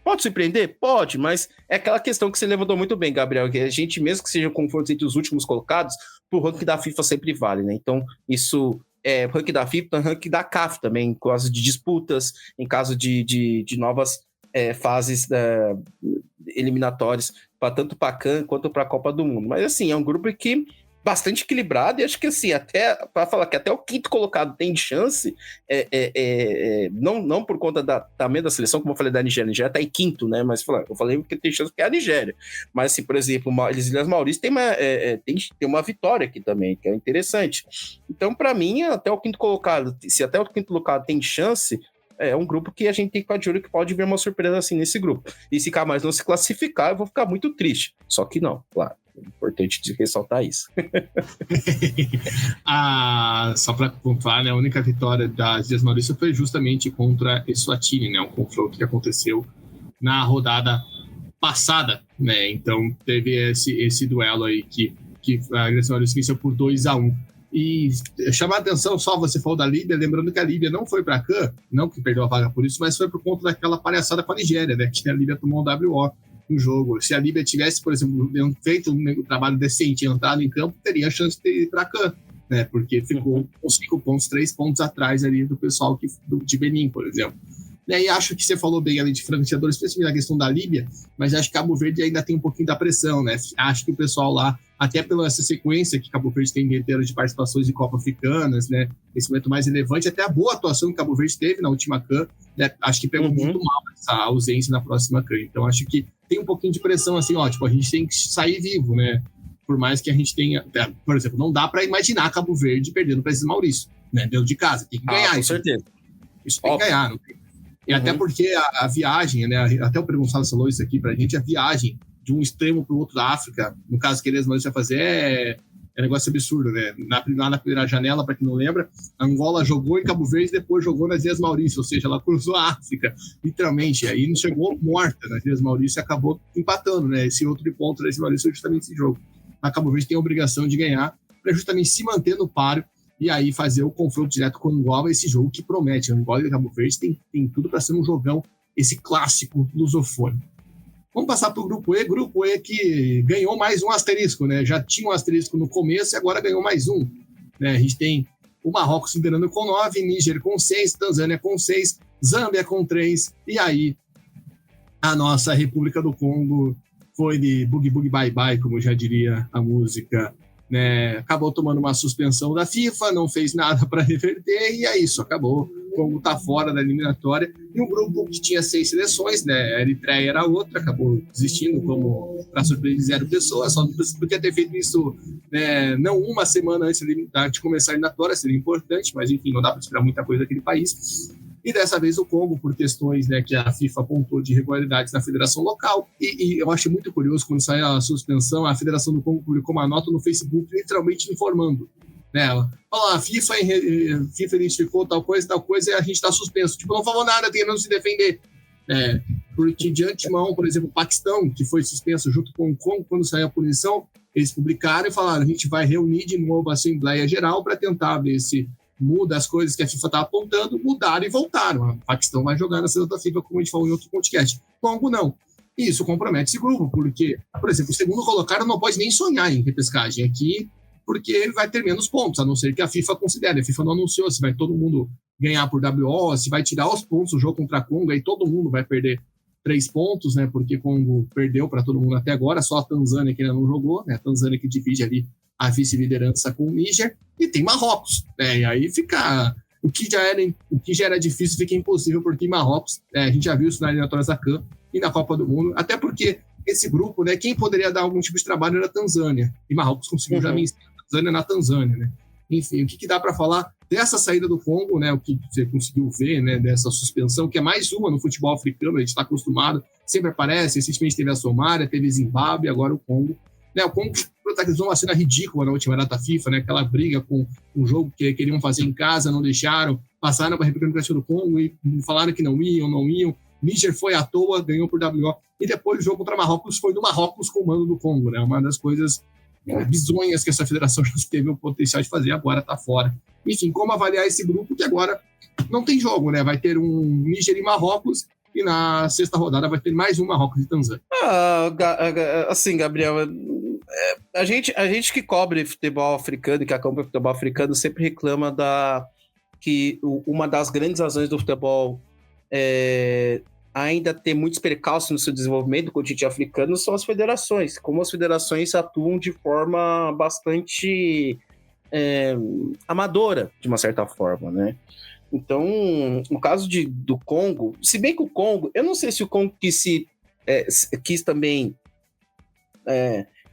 pode surpreender? Pode, mas é aquela questão que você levantou muito bem, Gabriel, que a gente, mesmo que seja confrontos entre os últimos colocados, pro ranking da FIFA sempre vale, né? Então, isso ranking da FIFA, ranking da CAF também, em caso de disputas, em caso de novas fases eliminatórias, tanto para a CAN quanto para a Copa do Mundo. Mas, assim, é um grupo que bastante equilibrado, e acho que, assim, até para falar que até o 5º colocado tem chance, não por conta da tamanho da seleção, como eu falei da Nigéria. A Nigéria está em 5º, né? Mas eu falei porque tem chance porque é a Nigéria. Mas, assim, por exemplo, as Ilhas Maurício tem uma vitória aqui também, que é interessante. Então, para mim, até o 5º colocado, se até o 5º colocado tem chance, é um grupo que a gente tem que ficar de olho que pode vir uma surpresa assim nesse grupo. E se Camarões não se classificar, eu vou ficar muito triste. Só que não, claro. É importante ressaltar isso. Só para pontuar, né, a única vitória das Ilhas Maurício foi justamente contra Eswatini, né, um confronto que aconteceu na rodada passada, né? Então teve esse duelo aí que a Ilhas Maurício venceu por 2-1. E chamar a atenção, só você falou da Líbia, lembrando que a Líbia não foi para a CAN, não que perdeu a vaga por isso, mas foi por conta daquela palhaçada com a Nigéria, né? Que a Líbia tomou um WO no jogo. Se a Líbia tivesse, por exemplo, feito um trabalho decente e entrado em campo, teria a chance de ir para a CAN, né? Porque ficou com 5 pontos, 3 pontos atrás ali do pessoal de Benin, por exemplo. E acho que você falou bem ali de franqueadores, especialmente na questão da Líbia, mas acho que Cabo Verde ainda tem um pouquinho da pressão, né? Acho que o pessoal lá, até pela essa sequência que Cabo Verde tem inteira de participações de Copa Africanas, né? Esse momento mais relevante, até a boa atuação que Cabo Verde teve na última CAN, né? Acho que pegou muito mal essa ausência na próxima CAN. Então acho que tem um pouquinho de pressão, assim, ó, tipo, a gente tem que sair vivo, né? Por mais que a gente tenha, por exemplo, não dá para imaginar Cabo Verde perdendo para esse Maurício, né? Dentro de casa, tem que ganhar. Com certeza. Isso tem que ganhar, não tem. E até porque a viagem, né? Até o Pedro Gonçalves falou isso aqui pra gente, a viagem de um extremo pro outro da África, no caso que eles vão fazer, é negócio absurdo, né? Lá na primeira janela, para quem não lembra, a Angola jogou em Cabo Verde e depois jogou nas Ilhas Maurício, ou seja, ela cruzou a África, literalmente, aí não chegou morta nas Ilhas Maurício e acabou empatando, né? Esse outro ponto das Ilhas Maurício foi justamente esse jogo. A Cabo Verde tem a obrigação de ganhar para justamente se manter no páreo e aí fazer o confronto direto com o Angola, esse jogo que promete. Angola e Cabo Verde tem tudo para ser um jogão, esse clássico lusofone. Vamos passar para o Grupo E que ganhou mais um asterisco, né? Já tinha um asterisco no começo e agora ganhou mais um. Né? A gente tem o Marrocos liderando com 9, Níger com 6, Tanzânia com 6, Zâmbia com 3, e aí a nossa República do Congo foi de boogie boogie bye bye, como já diria a música, né? Acabou tomando uma suspensão da FIFA, não fez nada para reverter, e é isso, acabou. O Congo está fora da eliminatória, e um grupo que tinha 6 seleções, né? A Eritreia era outra, acabou desistindo como para surpresa de 0 pessoas, só podia ter feito isso, né? Não uma semana antes de começar a eliminatória, seria importante, mas enfim, não dá para esperar muita coisa daquele país. E dessa vez o Congo, por questões, né, que a FIFA apontou de irregularidades na federação local, e eu achei muito curioso, quando saiu a suspensão, a Federação do Congo publicou uma nota no Facebook literalmente informando, né, a FIFA identificou tal coisa, e a gente está suspenso. Tipo, não falou nada, tentando se defender. Porque de antemão, por exemplo, o Paquistão, que foi suspenso junto com o Congo, quando saiu a punição, eles publicaram e falaram, a gente vai reunir de novo a Assembleia Geral para tentar ver se muda as coisas que a FIFA está apontando, mudaram e voltaram. O Paquistão vai jogar na seleção da FIFA, como a gente falou em outro podcast. Congo não. E isso compromete esse grupo, porque, por exemplo, o segundo colocado não pode nem sonhar em repescagem aqui, porque ele vai ter menos pontos, a não ser que a FIFA considere. A FIFA não anunciou se vai todo mundo ganhar por WO, se vai tirar os pontos do jogo contra Congo, aí todo mundo vai perder 3 pontos, né? Porque Congo perdeu para todo mundo até agora, só a Tanzânia que ainda não jogou, né? A Tanzânia que divide ali a vice-liderança com o Níger, e tem Marrocos, né? E aí fica... O que já era difícil fica impossível, porque Marrocos, a gente já viu isso na eliminatória da CAN e na Copa do Mundo, até porque esse grupo, né, quem poderia dar algum tipo de trabalho era a Tanzânia, e Marrocos conseguiu já vencer a Tanzânia na Tanzânia, né? Enfim, o que dá para falar dessa saída do Congo, né, o que você conseguiu ver, né, dessa suspensão, que é mais uma no futebol africano, a gente está acostumado, sempre aparece, recentemente teve a Somália, teve Zimbábue, agora o Congo. Né, o Congo protagonizou uma cena ridícula na última data FIFA, né, aquela briga com um jogo que queriam fazer em casa, não deixaram, passaram para a República Democrática do Congo e falaram que não iam. Níger foi à toa, ganhou por WO, e depois o jogo contra Marrocos foi do Marrocos com o mando do Congo, né, uma das coisas bizonhas que essa federação já teve o potencial de fazer, agora está fora. Enfim, como avaliar esse grupo que agora não tem jogo, né, vai ter um Níger e Marrocos, e na sexta rodada vai ter mais um Marrocos e Tanzânia. Assim, Gabriel, a gente que cobre futebol africano e que acompanha futebol africano sempre reclama que uma das grandes razões do futebol ainda ter muitos percalços no seu desenvolvimento do continente africano são as federações, como as federações atuam de forma bastante amadora, de uma certa forma, né? Então, no caso do Congo, se bem que o Congo, eu não sei se o Congo quis também,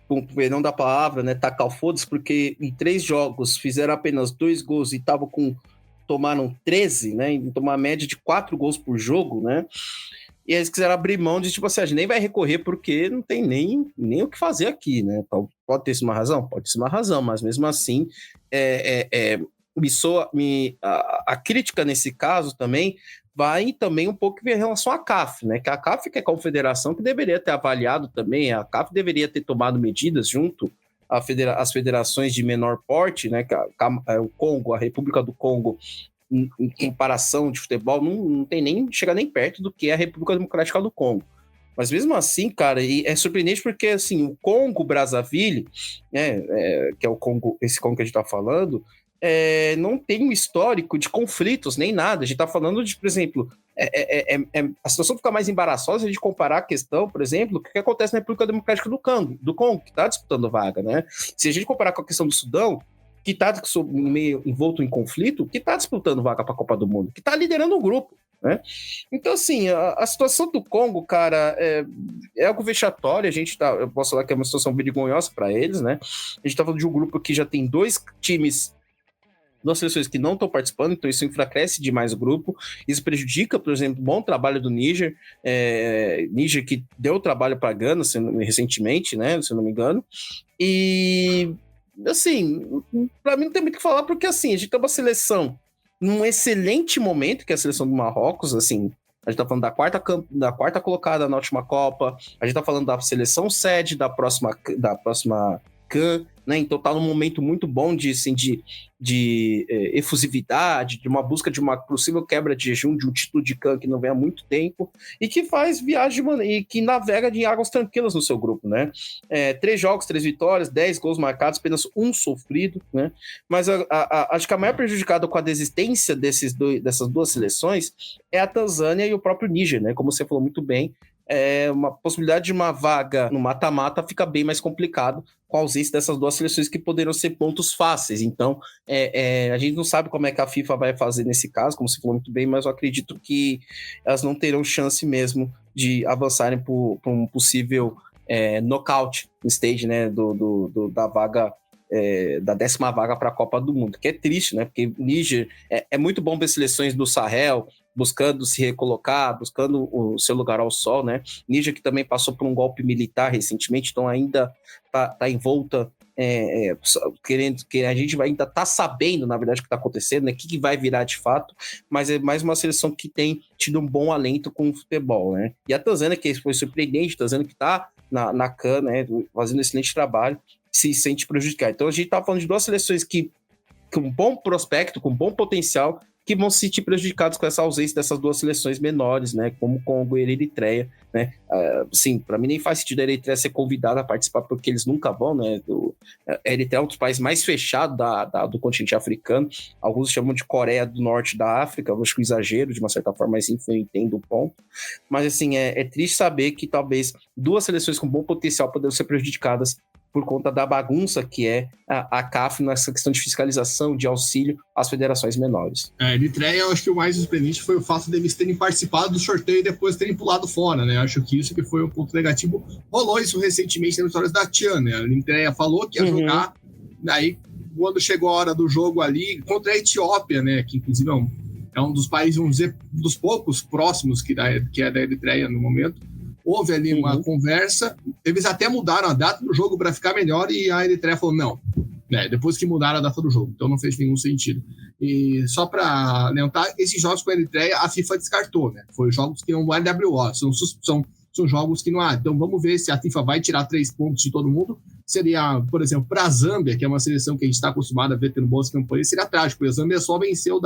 com o perdão da palavra, né, tacar o foda-se, porque em 3 jogos fizeram apenas 2 gols e estavam com tomaram 13, né? Então uma média de 4 gols por jogo, né? E eles quiseram abrir mão de, tipo assim, a gente nem vai recorrer porque não tem nem o que fazer aqui, né? Então, pode ter uma razão? Pode ser uma razão, mas mesmo assim, a crítica nesse caso também vai também um pouco em relação à CAF, né? Que a CAF, que é a confederação, que deveria ter avaliado também, a CAF deveria ter tomado medidas junto às federações de menor porte, né? Que o Congo, a República do Congo, em comparação de futebol, não tem nem, chega nem perto do que é a República Democrática do Congo. Mas mesmo assim, cara, e é surpreendente porque, assim, o Congo Brazzaville, né, que é o Congo, esse Congo que a gente tá falando, não tem um histórico de conflitos, nem nada. A gente tá falando de, por exemplo, a situação fica mais embaraçosa se a gente comparar a questão, por exemplo, o que acontece na República Democrática do Congo, que tá disputando vaga, né? Se a gente comparar com a questão do Sudão, que está meio envolto em conflito, que está disputando vaga para a Copa do Mundo, que está liderando o grupo, né? Então, assim, a situação do Congo, cara, é algo vexatório. Eu posso falar que é uma situação vergonhosa para eles, né? A gente está falando de um grupo que já tem 2 seleções que não estão participando, então isso enfraquece demais o grupo. Isso prejudica, por exemplo, o bom trabalho do Níger, Níger que deu trabalho para a Gana recentemente, né? Se eu não me engano. E assim, para mim não tem muito o que falar, porque assim, a gente tem uma seleção num excelente momento, que é a seleção do Marrocos, assim, a gente tá falando da quarta colocada na última Copa, a gente tá falando da seleção sede da próxima CAN, né? Então tá num momento muito bom de efusividade, de uma busca de uma possível quebra de jejum de um título de CAN que não vem há muito tempo e que faz viagem e que navega em águas tranquilas no seu grupo, né? 3 jogos, 3 vitórias, 10 gols marcados, apenas 1 sofrido, né? Mas acho que a maior prejudicada com a desistência dessas 2 seleções é a Tanzânia e o próprio Níger, né? Como você falou muito bem, uma possibilidade de uma vaga no mata-mata fica bem mais complicado com a ausência dessas 2 seleções que poderiam ser pontos fáceis. Então, a gente não sabe como é que a FIFA vai fazer nesse caso, como você falou muito bem, mas eu acredito que elas não terão chance mesmo de avançarem por um possível knockout stage, né, da vaga, da 10ª vaga para a Copa do Mundo, que é triste, né, porque Níger é muito bom ver seleções do Sahel buscando se recolocar, buscando o seu lugar ao sol, né? Níger que também passou por um golpe militar recentemente, então ainda tá envolta, querendo que a gente ainda tá sabendo, na verdade, o que está acontecendo, né? O que vai virar de fato, mas é mais uma seleção que tem tido um bom alento com o futebol, né? E a Tanzânia, que foi surpreendente, a Tanzânia que tá na CAN, né? Fazendo um excelente trabalho, se sente prejudicada. Então a gente tá falando de 2 seleções com um bom prospecto, com um bom potencial, que vão se sentir prejudicados com essa ausência dessas 2 seleções menores, né, como Congo e Eritreia, né, sim, para mim nem faz sentido a Eritreia ser convidada a participar, porque eles nunca vão, né, a Eritreia é um dos países mais fechados do continente africano, alguns chamam de Coreia do Norte da África, eu acho que exagero de uma certa forma, mas enfim, eu entendo o ponto, mas assim, é triste saber que talvez 2 seleções com bom potencial poderiam ser prejudicadas por conta da bagunça que é a CAF nessa questão de fiscalização, de auxílio às federações menores. Eritreia, eu acho que o mais surpreendente foi o fato deles terem participado do sorteio e depois terem pulado fora, né? Acho que isso que foi um ponto negativo. Rolou isso recentemente nas histórias da Tian, né? A Eritreia falou que ia jogar, daí quando chegou a hora do jogo ali, contra a Etiópia, né? Que inclusive é um dos países, vamos dizer, dos poucos próximos que é da Eritreia no momento. Houve ali uma conversa, eles até mudaram a data do jogo para ficar melhor e a Eritreia falou não, depois que mudaram a data do jogo, então não fez nenhum sentido. E só para lembrar, esses jogos com a Eritreia a FIFA descartou, né? Foi jogos que não LWO, são jogos que não há. Então vamos ver se a FIFA vai tirar 3 pontos de todo mundo. Seria, por exemplo, para a Zâmbia, que é uma seleção que a gente está acostumado a ver tendo boas campanhas, seria trágico, porque a Zâmbia só venceu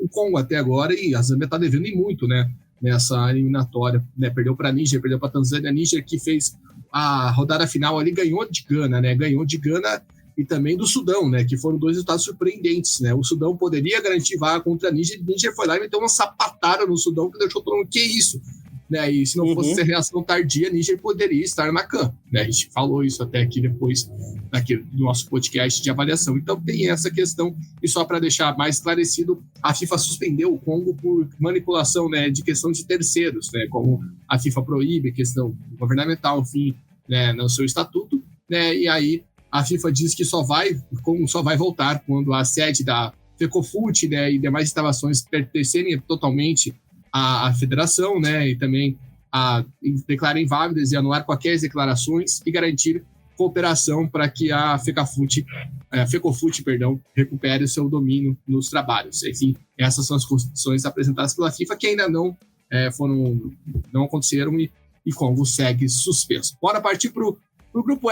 o Congo até agora e a Zâmbia está devendo em muito, né? Nessa eliminatória, né? Perdeu para Níger, perdeu para Tanzânia. Níger que fez a rodada final ali, ganhou de Gana, né? Ganhou de Gana e também do Sudão, né? Que foram 2 resultados surpreendentes, né? O Sudão poderia garantir vaga contra a Níger, Níger foi lá e meteu uma sapatada no Sudão que deixou todo mundo, que isso? Né? E se não fosse essa reação tardia, Níger poderia estar na CAN, né? A gente falou isso até aqui depois do nosso podcast de avaliação. Então tem essa questão, e só para deixar mais esclarecido, a FIFA suspendeu o Congo por manipulação, né, de questão de terceiros, né, como a FIFA proíbe questão governamental, enfim, né, no seu estatuto, né, e aí a FIFA diz que só vai voltar quando a sede da Fecofute, né, e demais instalações pertencerem totalmente à federação, né, e também declarem válidas e anular qualquer declarações e garantir cooperação para que a Fecofute, recupere o seu domínio nos trabalhos. Enfim, essas são as condições apresentadas pela FIFA que ainda não aconteceram e Congo segue suspenso. Bora partir para o Grupo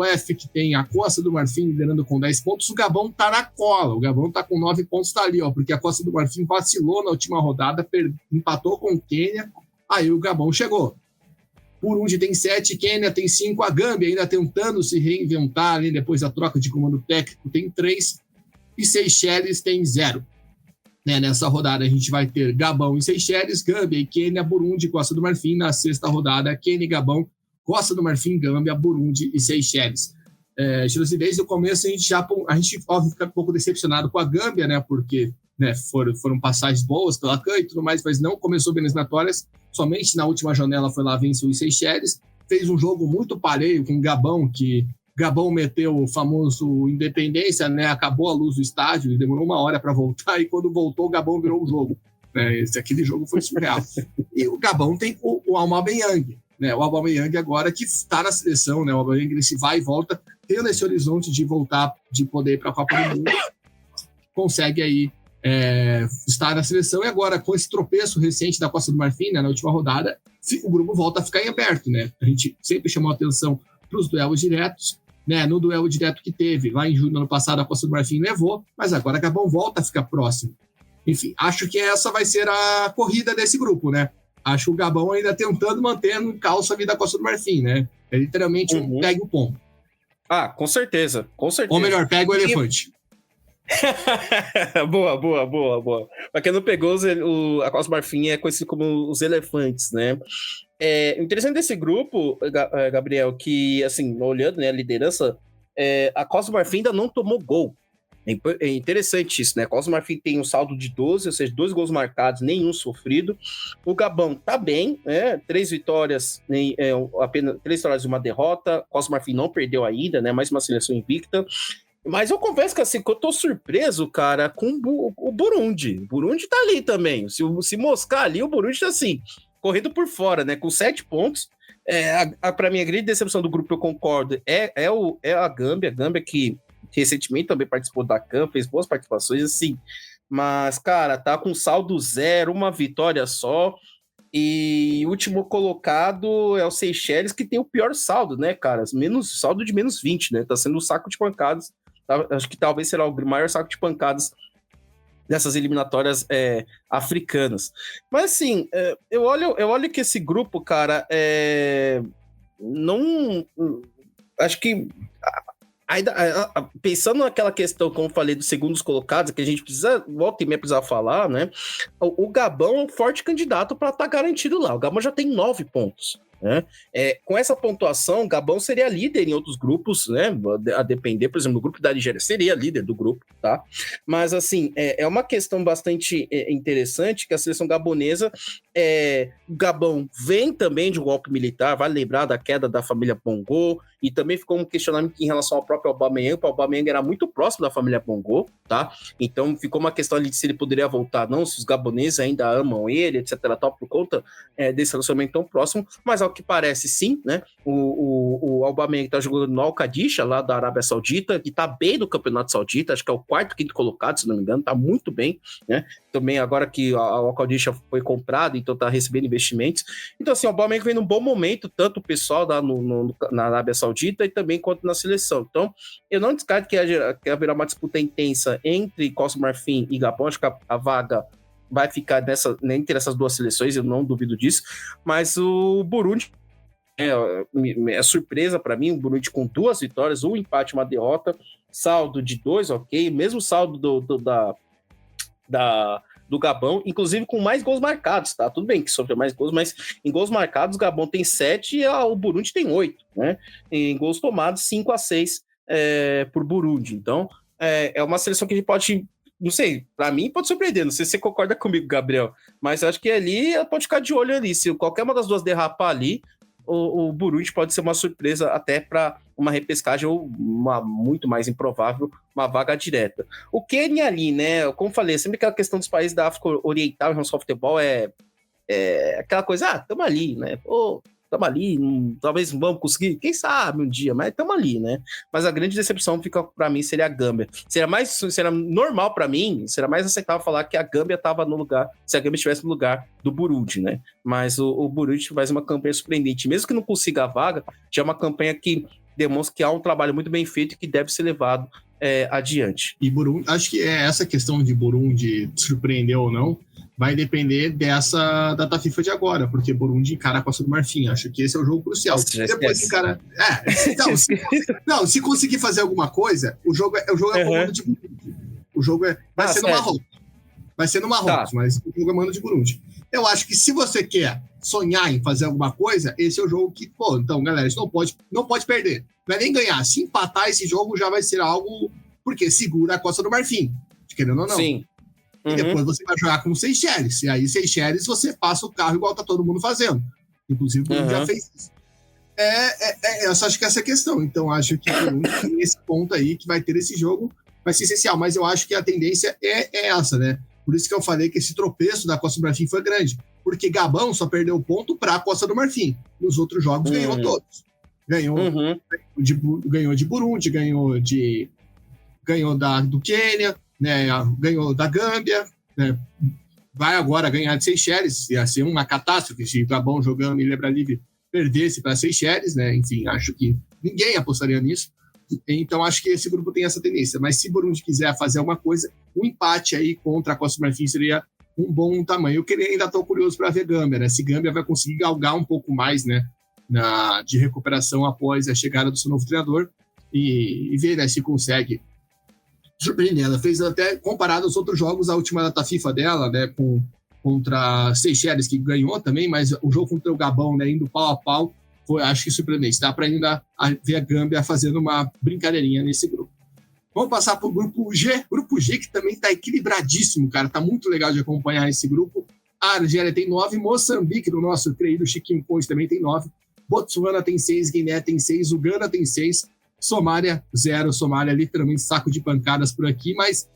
F, que tem a Costa do Marfim liderando com 10 pontos. O Gabão está na cola, o Gabão está com 9 pontos, está ali, ó, porque a Costa do Marfim vacilou na última rodada, empatou com o Quênia, aí o Gabão chegou. Burundi tem 7, Quênia tem 5, a Gâmbia ainda tentando se reinventar ali depois da troca de comando técnico tem 3, e Seychelles tem 0. Né, nessa rodada a gente vai ter Gabão e Seychelles, Gâmbia e Quênia, Burundi e Costa do Marfim. Na sexta rodada, Quênia e Gabão, Costa do Marfim, Gâmbia, Burundi e Seychelles. Desde o começo a gente fica um pouco decepcionado com a Gâmbia, né, porque né, foram passagens boas pela CAN e tudo mais, mas não começou bem nas eliminatórias. Somente na última janela foi lá, venceu os Seychelles. Fez um jogo muito parelho com o Gabão, que Gabão meteu o famoso Independência, né? Acabou a luz do estádio e demorou 1 hora para voltar, e quando voltou o Gabão virou o jogo. Aquele jogo foi surreal. E o Gabão tem o Aubameyang, né? O Aubameyang agora que está na seleção, né? O Aubameyang ele se vai e volta, tendo esse horizonte de voltar, de poder ir para a Copa do Mundo, consegue aí estar na seleção. E agora, com esse tropeço recente da Costa do Marfim, né, na última rodada, o grupo volta a ficar em aberto, né? A gente sempre chamou a atenção para os duelos diretos, né? No duelo direto que teve lá em junho do ano passado, a Costa do Marfim levou, mas agora Gabão volta a ficar próximo. Enfim, acho que essa vai ser a corrida desse grupo, né? Acho o Gabão ainda tentando manter no calço a vida da Costa do Marfim, né? É literalmente pega o pombo. Ah, com certeza. Ou melhor, pega o elefante. Boa. Pra quem não pegou, a Costa do Marfim é conhecido como os elefantes, né? O interessante desse grupo, Gabriel, que, assim, olhando, né, a liderança, a Costa do Marfim ainda não tomou gol. É interessante isso, né? A Costa do Marfim tem um saldo de 12, ou seja, 2 gols marcados, nenhum sofrido. O Gabão tá bem, né? 3 vitórias, apenas 3 vitórias e 1 derrota. A Costa do Marfim não perdeu ainda, né? Mais uma seleção invicta. Mas eu confesso que, assim, que eu tô surpreso, cara, com o Burundi. O Burundi tá ali também. Se moscar ali, o Burundi tá assim, correndo por fora, né? Com 7 pontos. Para mim, a grande decepção do grupo, eu concordo, é a Gâmbia. A Gâmbia que recentemente também participou da CAN, fez boas participações, assim. Mas, cara, tá com saldo 0, 1 vitória só. E o último colocado é o Seychelles, que tem o pior saldo, né, cara? Saldo de menos 20, né? Tá sendo um saco de pancadas. Acho que talvez será o maior saco de pancadas dessas eliminatórias africanas. Mas, assim, eu olho que esse grupo, cara, não... Acho que... Ainda, pensando naquela questão, como eu falei, dos segundos colocados, que a gente precisa, volta e meia precisar falar, né? O Gabão é um forte candidato para estar garantido lá. O Gabão já tem 9 pontos. Né? Com essa pontuação, o Gabão seria líder em outros grupos, né? A depender, por exemplo, do grupo da Nigéria, seria líder do grupo, tá? Mas, assim, é uma questão bastante interessante que a seleção gabonesa, o Gabão vem também de um golpe militar, vale lembrar da queda da família Bongo, e também ficou um questionamento em relação ao próprio Aubameyang. O Aubameyang era muito próximo da família Bongo, tá? Então ficou uma questão ali de se ele poderia voltar, não, se os gaboneses ainda amam ele, etc, tal, por conta desse relacionamento tão próximo, mas ao que parece, sim, né? O Aubameyang tá jogando no Al-Qadisha, lá da Arábia Saudita, que tá bem no Campeonato Saudita, acho que é o 4º, 5º colocado, se não me engano, tá muito bem, né? Também agora que o Al-Qadisha foi comprado, então tá recebendo investimentos. Então, assim, o Aubameyang vem num bom momento, tanto o pessoal lá na Arábia Saudita e também quanto na seleção. Então, eu não descarto que haverá uma disputa intensa entre Costa do Marfim e Gabão. Acho que a vaga vai ficar entre essas duas seleções, eu não duvido disso. Mas o Burundi é surpresa para mim, o Burundi com 2 vitórias, 1 empate, 1 derrota, saldo de 2, ok, mesmo saldo do Gabão, inclusive com mais gols marcados, tá? Tudo bem que sofreu mais gols, mas em gols marcados o Gabão tem 7 e o Burundi tem 8, né? Em gols tomados, 5-6 por Burundi. Então, é uma seleção que a gente pode, não sei, pra mim pode surpreender, não sei se você concorda comigo, Gabriel, mas acho que ali ela pode ficar de olho ali, se qualquer uma das duas derrapar ali, o Burundi pode ser uma surpresa até para uma repescagem ou uma muito mais improvável, uma vaga direta. O Quênia ali, né, como falei, sempre aquela questão dos países da África Oriental em relação ao futebol é aquela coisa, tamo ali, né, tamo ali, talvez vamos conseguir, quem sabe um dia, mas tamo ali, né? Mas a grande decepção fica para mim seria a Gâmbia. Seria normal para mim, seria mais aceitável falar que a Gâmbia estava no lugar, se a Gâmbia estivesse no lugar do Burundi, né? Mas o Burundi faz uma campanha surpreendente, mesmo que não consiga a vaga, já é uma campanha que demonstra que há um trabalho muito bem feito e que deve ser levado adiante. E Burundi, acho que essa questão de Burundi surpreender ou não vai depender dessa data FIFA de agora, porque Burundi encara a Costa do Marfim. Acho que esse é o jogo crucial. Nossa, depois encara... se conseguir fazer alguma coisa, o jogo é comando de Burundi. O jogo vai ser no Marrocos. Vai ser no Marrocos, mas o jogo é mando de Burundi. Eu acho que se você quer sonhar em fazer alguma coisa, esse é o jogo que, então, galera, a gente não pode perder. Não é nem ganhar. Se empatar esse jogo já vai ser algo, porque segura a Costa do Marfim, querendo ou não. Sim. E depois você vai jogar com Seychelles. E aí, Seychelles, você passa o carro igual tá todo mundo fazendo. Inclusive, o Burundi já fez isso. Eu só acho que essa é a questão. Então, acho que o Burundi tem esse ponto aí, que vai ter esse jogo, vai ser essencial. Mas eu acho que a tendência é essa, né? Por isso que eu falei que esse tropeço da Costa do Marfim foi grande. Porque Gabão só perdeu ponto para a Costa do Marfim. Nos outros jogos, ganhou todos. Ganhou de Burundi, ganhou do Quênia, né, ganhou da Gâmbia, né, vai agora ganhar de Seychelles, ia ser uma catástrofe se o Gabão jogando em Lebra Livre perdesse para Seychelles, né, enfim, acho que ninguém apostaria nisso, então acho que esse grupo tem essa tendência, mas se o Burundi quiser fazer alguma coisa, um empate aí contra a Costa do Marfim seria um bom tamanho. Eu ainda estou curioso para ver Gâmbia, né, se Gâmbia vai conseguir galgar um pouco mais, né, de recuperação após a chegada do seu novo treinador e ver, né, se consegue surpreender. Ela fez até, comparado aos outros jogos, a última data FIFA dela, né, contra Seychelles, que ganhou também, mas o jogo contra o Gabão, né, indo pau a pau, foi, acho que surpreendente. Dá para ainda ver a Gâmbia fazendo uma brincadeirinha nesse grupo. Vamos passar para o grupo G. Grupo G que também está equilibradíssimo, cara. Tá muito legal de acompanhar esse grupo. A Argélia tem 9, Moçambique, do nosso querido Chiquinho Ponte, também tem 9. Botsuana tem 6, Guiné tem 6, Uganda tem 6, Somália 0, Somália literalmente saco de pancadas por aqui, mas,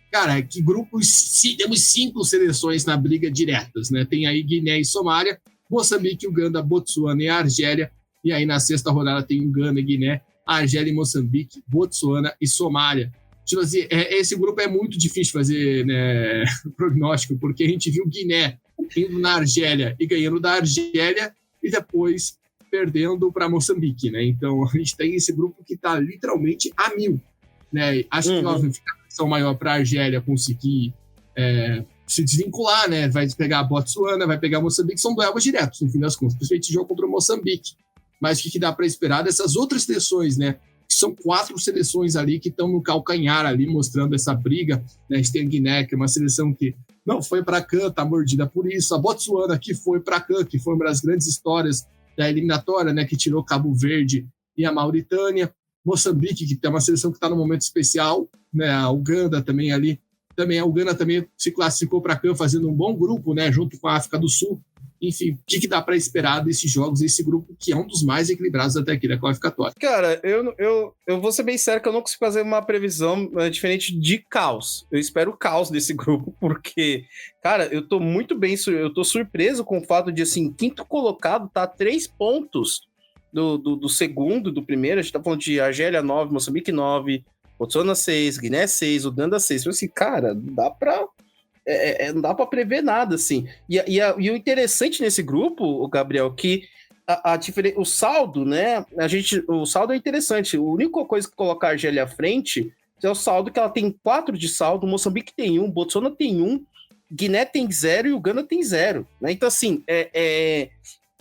cara, que grupos, temos 5 seleções na briga diretas, né? Tem aí Guiné e Somália, Moçambique, Uganda, Botsuana e Argélia, e aí na sexta rodada tem Uganda e Guiné, Argélia e Moçambique, Botsuana e Somália. Tipo assim, esse grupo é muito difícil fazer, né, prognóstico, porque a gente viu Guiné indo na Argélia e ganhando da Argélia, e depois perdendo para Moçambique, né? Então, a gente tem esse grupo que está literalmente a 1000, né? Acho que nós vamos ficar uma maior para a Argélia conseguir se desvincular, né? Vai pegar a Botsuana, vai pegar a Moçambique, são duelos diretos, no fim das contas, principalmente jogo contra o Moçambique. Mas o que dá para esperar dessas outras seleções, né? São 4 seleções ali que estão no calcanhar ali, mostrando essa briga, né? A gente tem a Guiné, que é uma seleção que não foi para cá, está mordida por isso. A Botsuana, que foi para cá, que foi uma das grandes histórias da eliminatória, né, que tirou Cabo Verde e a Mauritânia. Moçambique, que tem uma seleção que está num momento especial, né, a Uganda também ali, a Uganda também se classificou para cá fazendo um bom grupo, né, junto com a África do Sul. Enfim, o que dá para esperar desses jogos, esse grupo que é um dos mais equilibrados até aqui da qualificatória? Cara, eu vou ser bem sério que eu não consigo fazer uma previsão diferente de caos. Eu espero o caos desse grupo, porque, cara, eu tô muito bem, eu tô surpreso com o fato de, assim, quinto colocado tá a 3 pontos do segundo, do primeiro. A gente tá falando de Argélia 9, Moçambique 9, Botsuana 6, Guiné 6, Uganda 6. Então, assim, cara, não dá pra... não dá para prever nada, assim. E o interessante nesse grupo, Gabriel, que o saldo, né? O saldo é interessante. A única coisa que colocar a Argélia à frente é o saldo que ela tem 4 de saldo, Moçambique tem 1, Botsuana tem 1, Guiné tem 0 e Uganda tem 0. Né? Então, assim,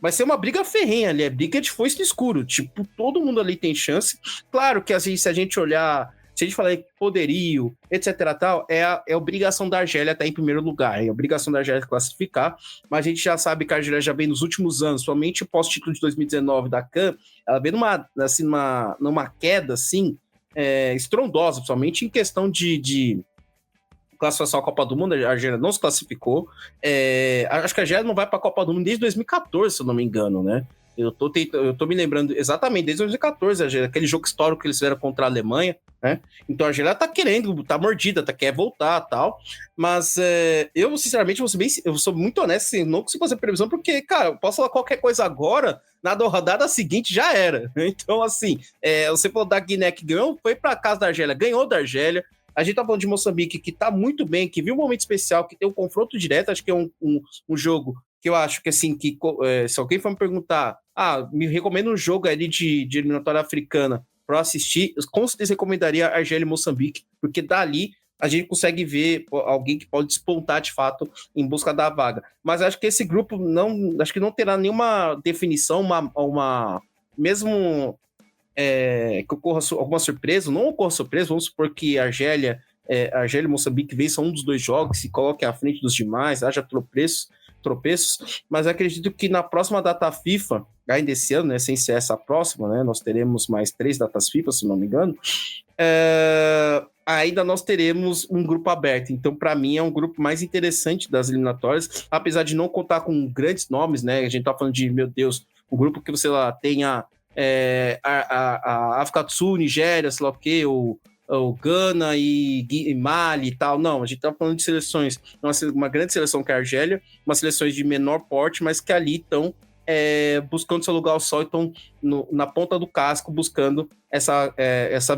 vai ser uma briga ferrenha ali, é briga de foice no escuro. Tipo, todo mundo ali tem chance. Claro que, assim, se a gente olhar... Se a gente falar poderio, etc. tal, é obrigação da Argélia estar em primeiro lugar, é obrigação da Argélia classificar, mas a gente já sabe que a Argélia já vem nos últimos anos, somente pós-título de 2019 da CAN, ela vem numa queda, assim, estrondosa, principalmente em questão de classificação à Copa do Mundo. A Argélia não se classificou, acho que a Argélia não vai para a Copa do Mundo desde 2014, se eu não me engano, né? Eu tô me lembrando exatamente, desde 2014, aquele jogo histórico que eles fizeram contra a Alemanha, né? Então a Argélia tá querendo, tá mordida, quer voltar e tal. Mas eu, sinceramente, eu sou muito honesto, assim, não consigo fazer previsão, porque, cara, eu posso falar qualquer coisa agora, na rodada seguinte já era. Então, assim, você falou da Guiné que ganhou, foi pra casa da Argélia, ganhou da Argélia. A gente tá falando de Moçambique, que tá muito bem, que viu um momento especial, que tem um confronto direto, acho que é um jogo que eu acho que, assim, que se alguém for me perguntar, me recomenda um jogo ali de eliminatória africana para assistir, eu com certeza recomendaria Argélia e Moçambique, porque dali a gente consegue ver alguém que pode despontar de fato em busca da vaga. Mas acho que esse grupo acho que não terá nenhuma definição, mesmo que ocorra alguma surpresa, não ocorra surpresa, vamos supor que Argélia e Moçambique vençam um dos dois jogos, se coloquem à frente dos demais, haja tropeços, mas acredito que na próxima data FIFA, ainda esse ano, né, sem ser essa próxima, né, nós teremos mais 3 datas FIFA, se não me engano, ainda nós teremos um grupo aberto. Então, para mim, é um grupo mais interessante das eliminatórias, apesar de não contar com grandes nomes, né, a gente tá falando de, meu Deus, um grupo que você lá tenha a África do Sul, Nigéria, sei lá o quê, o Gana e Mali e tal. Não, a gente tá falando de seleções, uma grande seleção que é a Argélia, umas seleções de menor porte, mas que ali estão buscando seu lugar ao sol, estão na ponta do casco buscando essa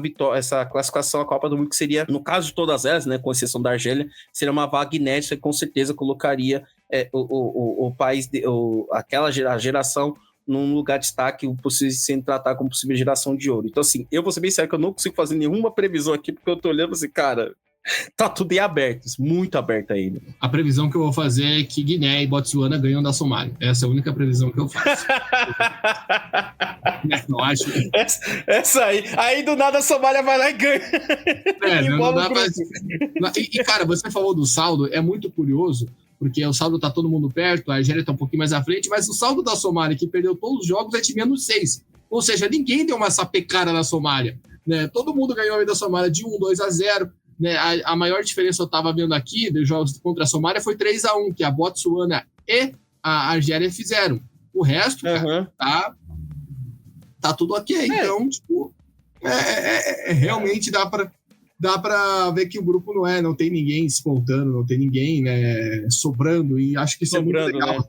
vitória, essa classificação à Copa do Mundo, que seria, no caso de todas elas, né, com exceção da Argélia, seria uma vaga inédita e com certeza colocaria o país, aquela geração num lugar de destaque, sendo tratado como possível geração de ouro. Então, assim, eu vou ser bem sério que eu não consigo fazer nenhuma previsão aqui, porque eu tô olhando assim, cara, tá tudo em aberto, muito aberto ainda. A previsão que eu vou fazer é que Guiné e Botsuana ganham da Somália. Essa é a única previsão que eu faço. Não acho. Essa aí do nada a Somália vai lá e ganha. Não dá pra... E, cara, você falou do saldo, é muito curioso, porque o saldo tá todo mundo perto, a Argélia tá um pouquinho mais à frente, mas o saldo da Somália, que perdeu todos os jogos, é de menos 6. Ou seja, ninguém deu uma sapecada na Somália, né? Todo mundo ganhou aí da Somália de 1-2-0, né? A maior diferença eu tava vendo aqui dos jogos contra a Somália foi 3-1, que a Botsuana e a Argélia fizeram. O resto, cara, tá tudo ok. Então, tipo, realmente dá pra ver que o grupo não tem ninguém despontando, não tem ninguém, né, sobrando, e acho que isso é muito legal, né?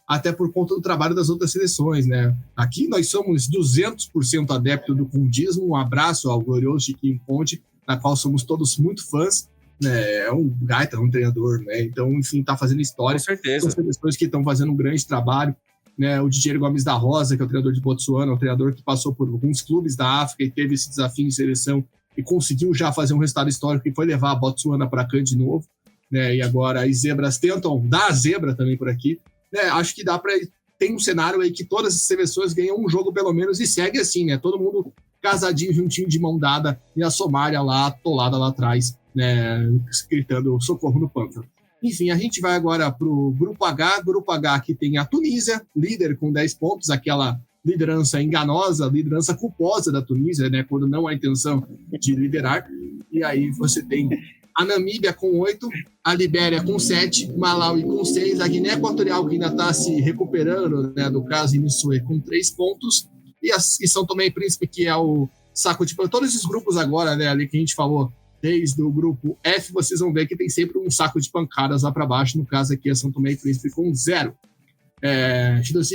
Até por conta do trabalho das outras seleções, né? Aqui nós somos 200% adeptos do Condismo, um abraço ao glorioso Chiquinho Conte, na qual somos todos muito fãs, né? É um gaita, um treinador, né? Então, enfim, tá fazendo história. Com certeza. São seleções que estão fazendo um grande trabalho, né? O Didier Gomes da Rosa, que é o treinador de Botsuana, é um treinador que passou por alguns clubes da África e teve esse desafio em seleção e conseguiu já fazer um resultado histórico que foi levar a Botsuana para cá de novo, né? E agora as zebras tentam dar a zebra também por aqui, né? Acho que dá para... Tem um cenário aí que todas as seleções ganham um jogo pelo menos e segue assim, né? Todo mundo casadinho, juntinho, de mão dada, e a Somália lá, atolada lá atrás, né? Gritando socorro no pântano. Enfim, a gente vai agora pro Grupo H, que tem a Tunísia, líder com 10 pontos, aquela liderança enganosa, liderança culposa da Tunísia, né, quando não há intenção de liderar. E aí você tem a Namíbia com 8, a Libéria com 7, Malawi com 6, a Guiné Equatorial, que ainda está se recuperando, né, do caso Inissuê, com 3 pontos, e São Tomé e Príncipe, que é o saco de... Todos esses grupos agora, né, ali que a gente falou, desde o grupo F, vocês vão ver que tem sempre um saco de pancadas lá para baixo, no caso aqui é São Tomé e Príncipe com 0.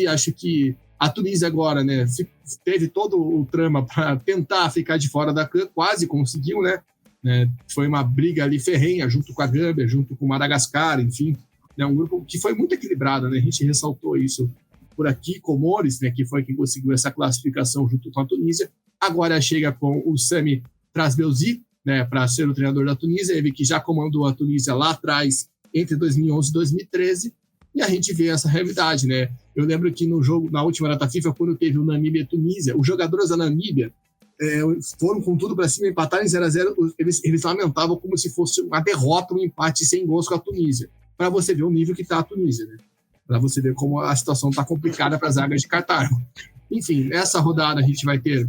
Acho que a Tunísia agora, né, teve todo o trama para tentar ficar de fora da CAN, quase conseguiu, né? Foi uma briga ali ferrenha, junto com a Gâmbia, junto com o Madagascar, enfim, né, um grupo que foi muito equilibrado, né? A gente ressaltou isso por aqui, Comores, né, que foi quem conseguiu essa classificação junto com a Tunísia. Agora chega com o Sami Trabelsi, né, para ser o treinador da Tunísia, ele que já comandou a Tunísia lá atrás, entre 2011 e 2013, e a gente vê essa realidade, né? Eu lembro que no jogo, na última data FIFA, quando teve o Namíbia e Tunísia, os jogadores da Namíbia foram com tudo para cima, empataram em 0-0, eles lamentavam como se fosse uma derrota, um empate sem gols com a Tunísia, para você ver o nível que está a Tunísia, né? Para você ver como a situação está complicada para as águas de Catar. Enfim, nessa rodada a gente vai ter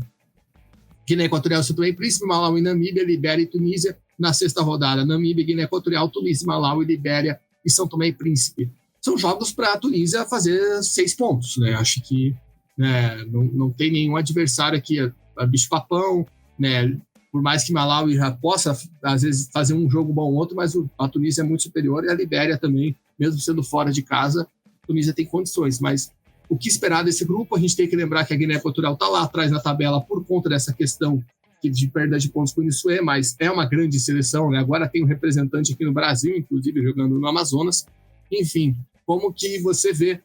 Guiné Equatorial, São Tomé e Príncipe, Malawi, Namíbia, Libéria e Tunísia. Na sexta rodada, Namíbia, Guiné Equatorial, Tunísia, Malawi, Libéria e São Tomé e Príncipe. São jogos para a Tunísia fazer 6 pontos, né? Acho que né? Não tem nenhum adversário aqui, a bicho-papão, né? Por mais que Malawi já possa, às vezes, fazer um jogo bom ou outro, mas a Tunísia é muito superior e a Libéria também, mesmo sendo fora de casa, a Tunísia tem condições. Mas o que esperar desse grupo? A gente tem que lembrar que a Guiné Equatorial está lá atrás na tabela por conta dessa questão de perda de pontos com o Unissué, mas é uma grande seleção, né? Agora tem um representante aqui no Brasil, inclusive jogando no Amazonas. Enfim, como que você vê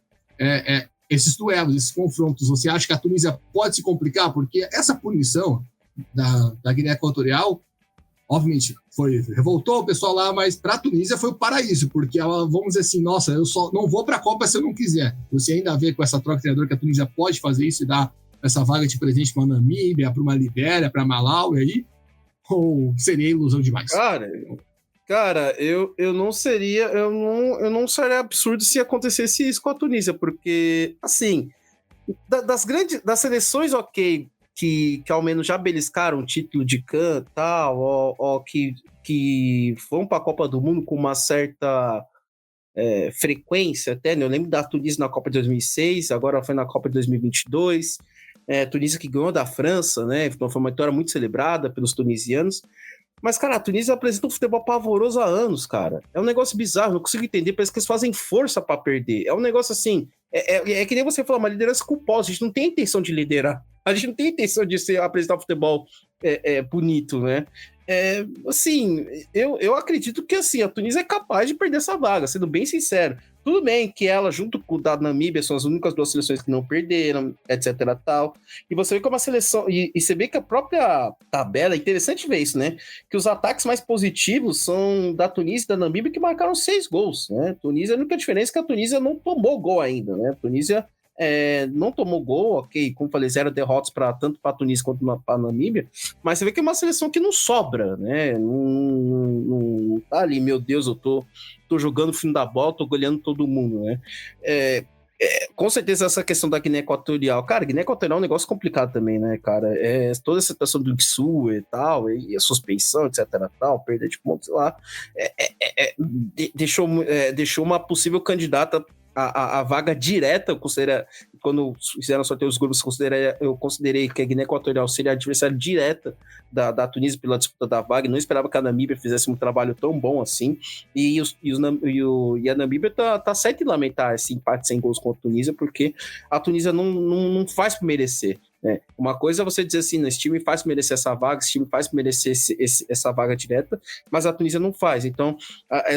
esses duelos, esses confrontos? Você acha que a Tunísia pode se complicar? Porque essa punição da Guiné Equatorial, obviamente, revoltou o pessoal lá, mas para a Tunísia foi o paraíso, porque ela, vamos dizer assim, nossa, eu só não vou para a Copa se eu não quiser. Você ainda vê com essa troca de treinador que a Tunísia pode fazer isso e dar essa vaga de presente para a Namíbia, para uma Libéria, para Malawi aí? Ou seria ilusão demais? Cara, eu não seria absurdo se acontecesse isso com a Tunísia, porque, assim, das seleções, ok, que ao menos já beliscaram o título de CAN e tal, ou que vão para a Copa do Mundo com uma certa frequência até, né? Eu lembro da Tunísia na Copa de 2006, agora foi na Copa de 2022, Tunísia que ganhou da França, né? Foi uma vitória muito celebrada pelos tunisianos. Mas, cara, a Tunísia apresenta um futebol pavoroso há anos, cara. É um negócio bizarro, não consigo entender. Parece que eles fazem força para perder. É um negócio assim... É que nem você falar, uma liderança culposa. A gente não tem intenção de liderar. A gente não tem intenção de apresentar um futebol bonito, né? Assim, eu acredito que assim, a Tunísia é capaz de perder essa vaga, sendo bem sincero. Tudo bem que ela, junto com o da Namíbia, são as únicas duas seleções que não perderam, etc. tal. E você vê que é uma seleção... E você vê que a própria tabela... É interessante ver isso, né? Que os ataques mais positivos são da Tunísia e da Namíbia, que marcaram 6 gols, né? Tunísia, a única diferença é que a Tunísia não tomou gol ainda, né? A Tunísia não tomou gol, ok, como falei, 0 derrotas tanto para a Tunísia quanto para a Namíbia, mas você vê que é uma seleção que não sobra, né? Não tá ali, meu Deus, eu tô jogando o fim da bola, tô goleando todo mundo, né? Com certeza essa questão da Guiné Equatorial, cara, Guiné Equatorial é um negócio complicado também, né, cara? Toda essa situação do Iguaçu e tal, e a suspeição, etc, tal, perda de pontos lá, deixou uma possível candidata a vaga direta. Quando fizeram sorteio os grupos, eu considerei que a Guiné Equatorial seria a adversária direta da Tunísia pela disputa da vaga. Não esperava que a Namíbia fizesse um trabalho tão bom assim. E a Namíbia tá certo em lamentar esse empate sem gols contra a Tunísia, porque a Tunísia não faz por merecer. Uma coisa é você dizer assim, esse time faz merecer essa vaga, esse time faz merecer essa vaga direta, mas a Tunísia não faz. Então,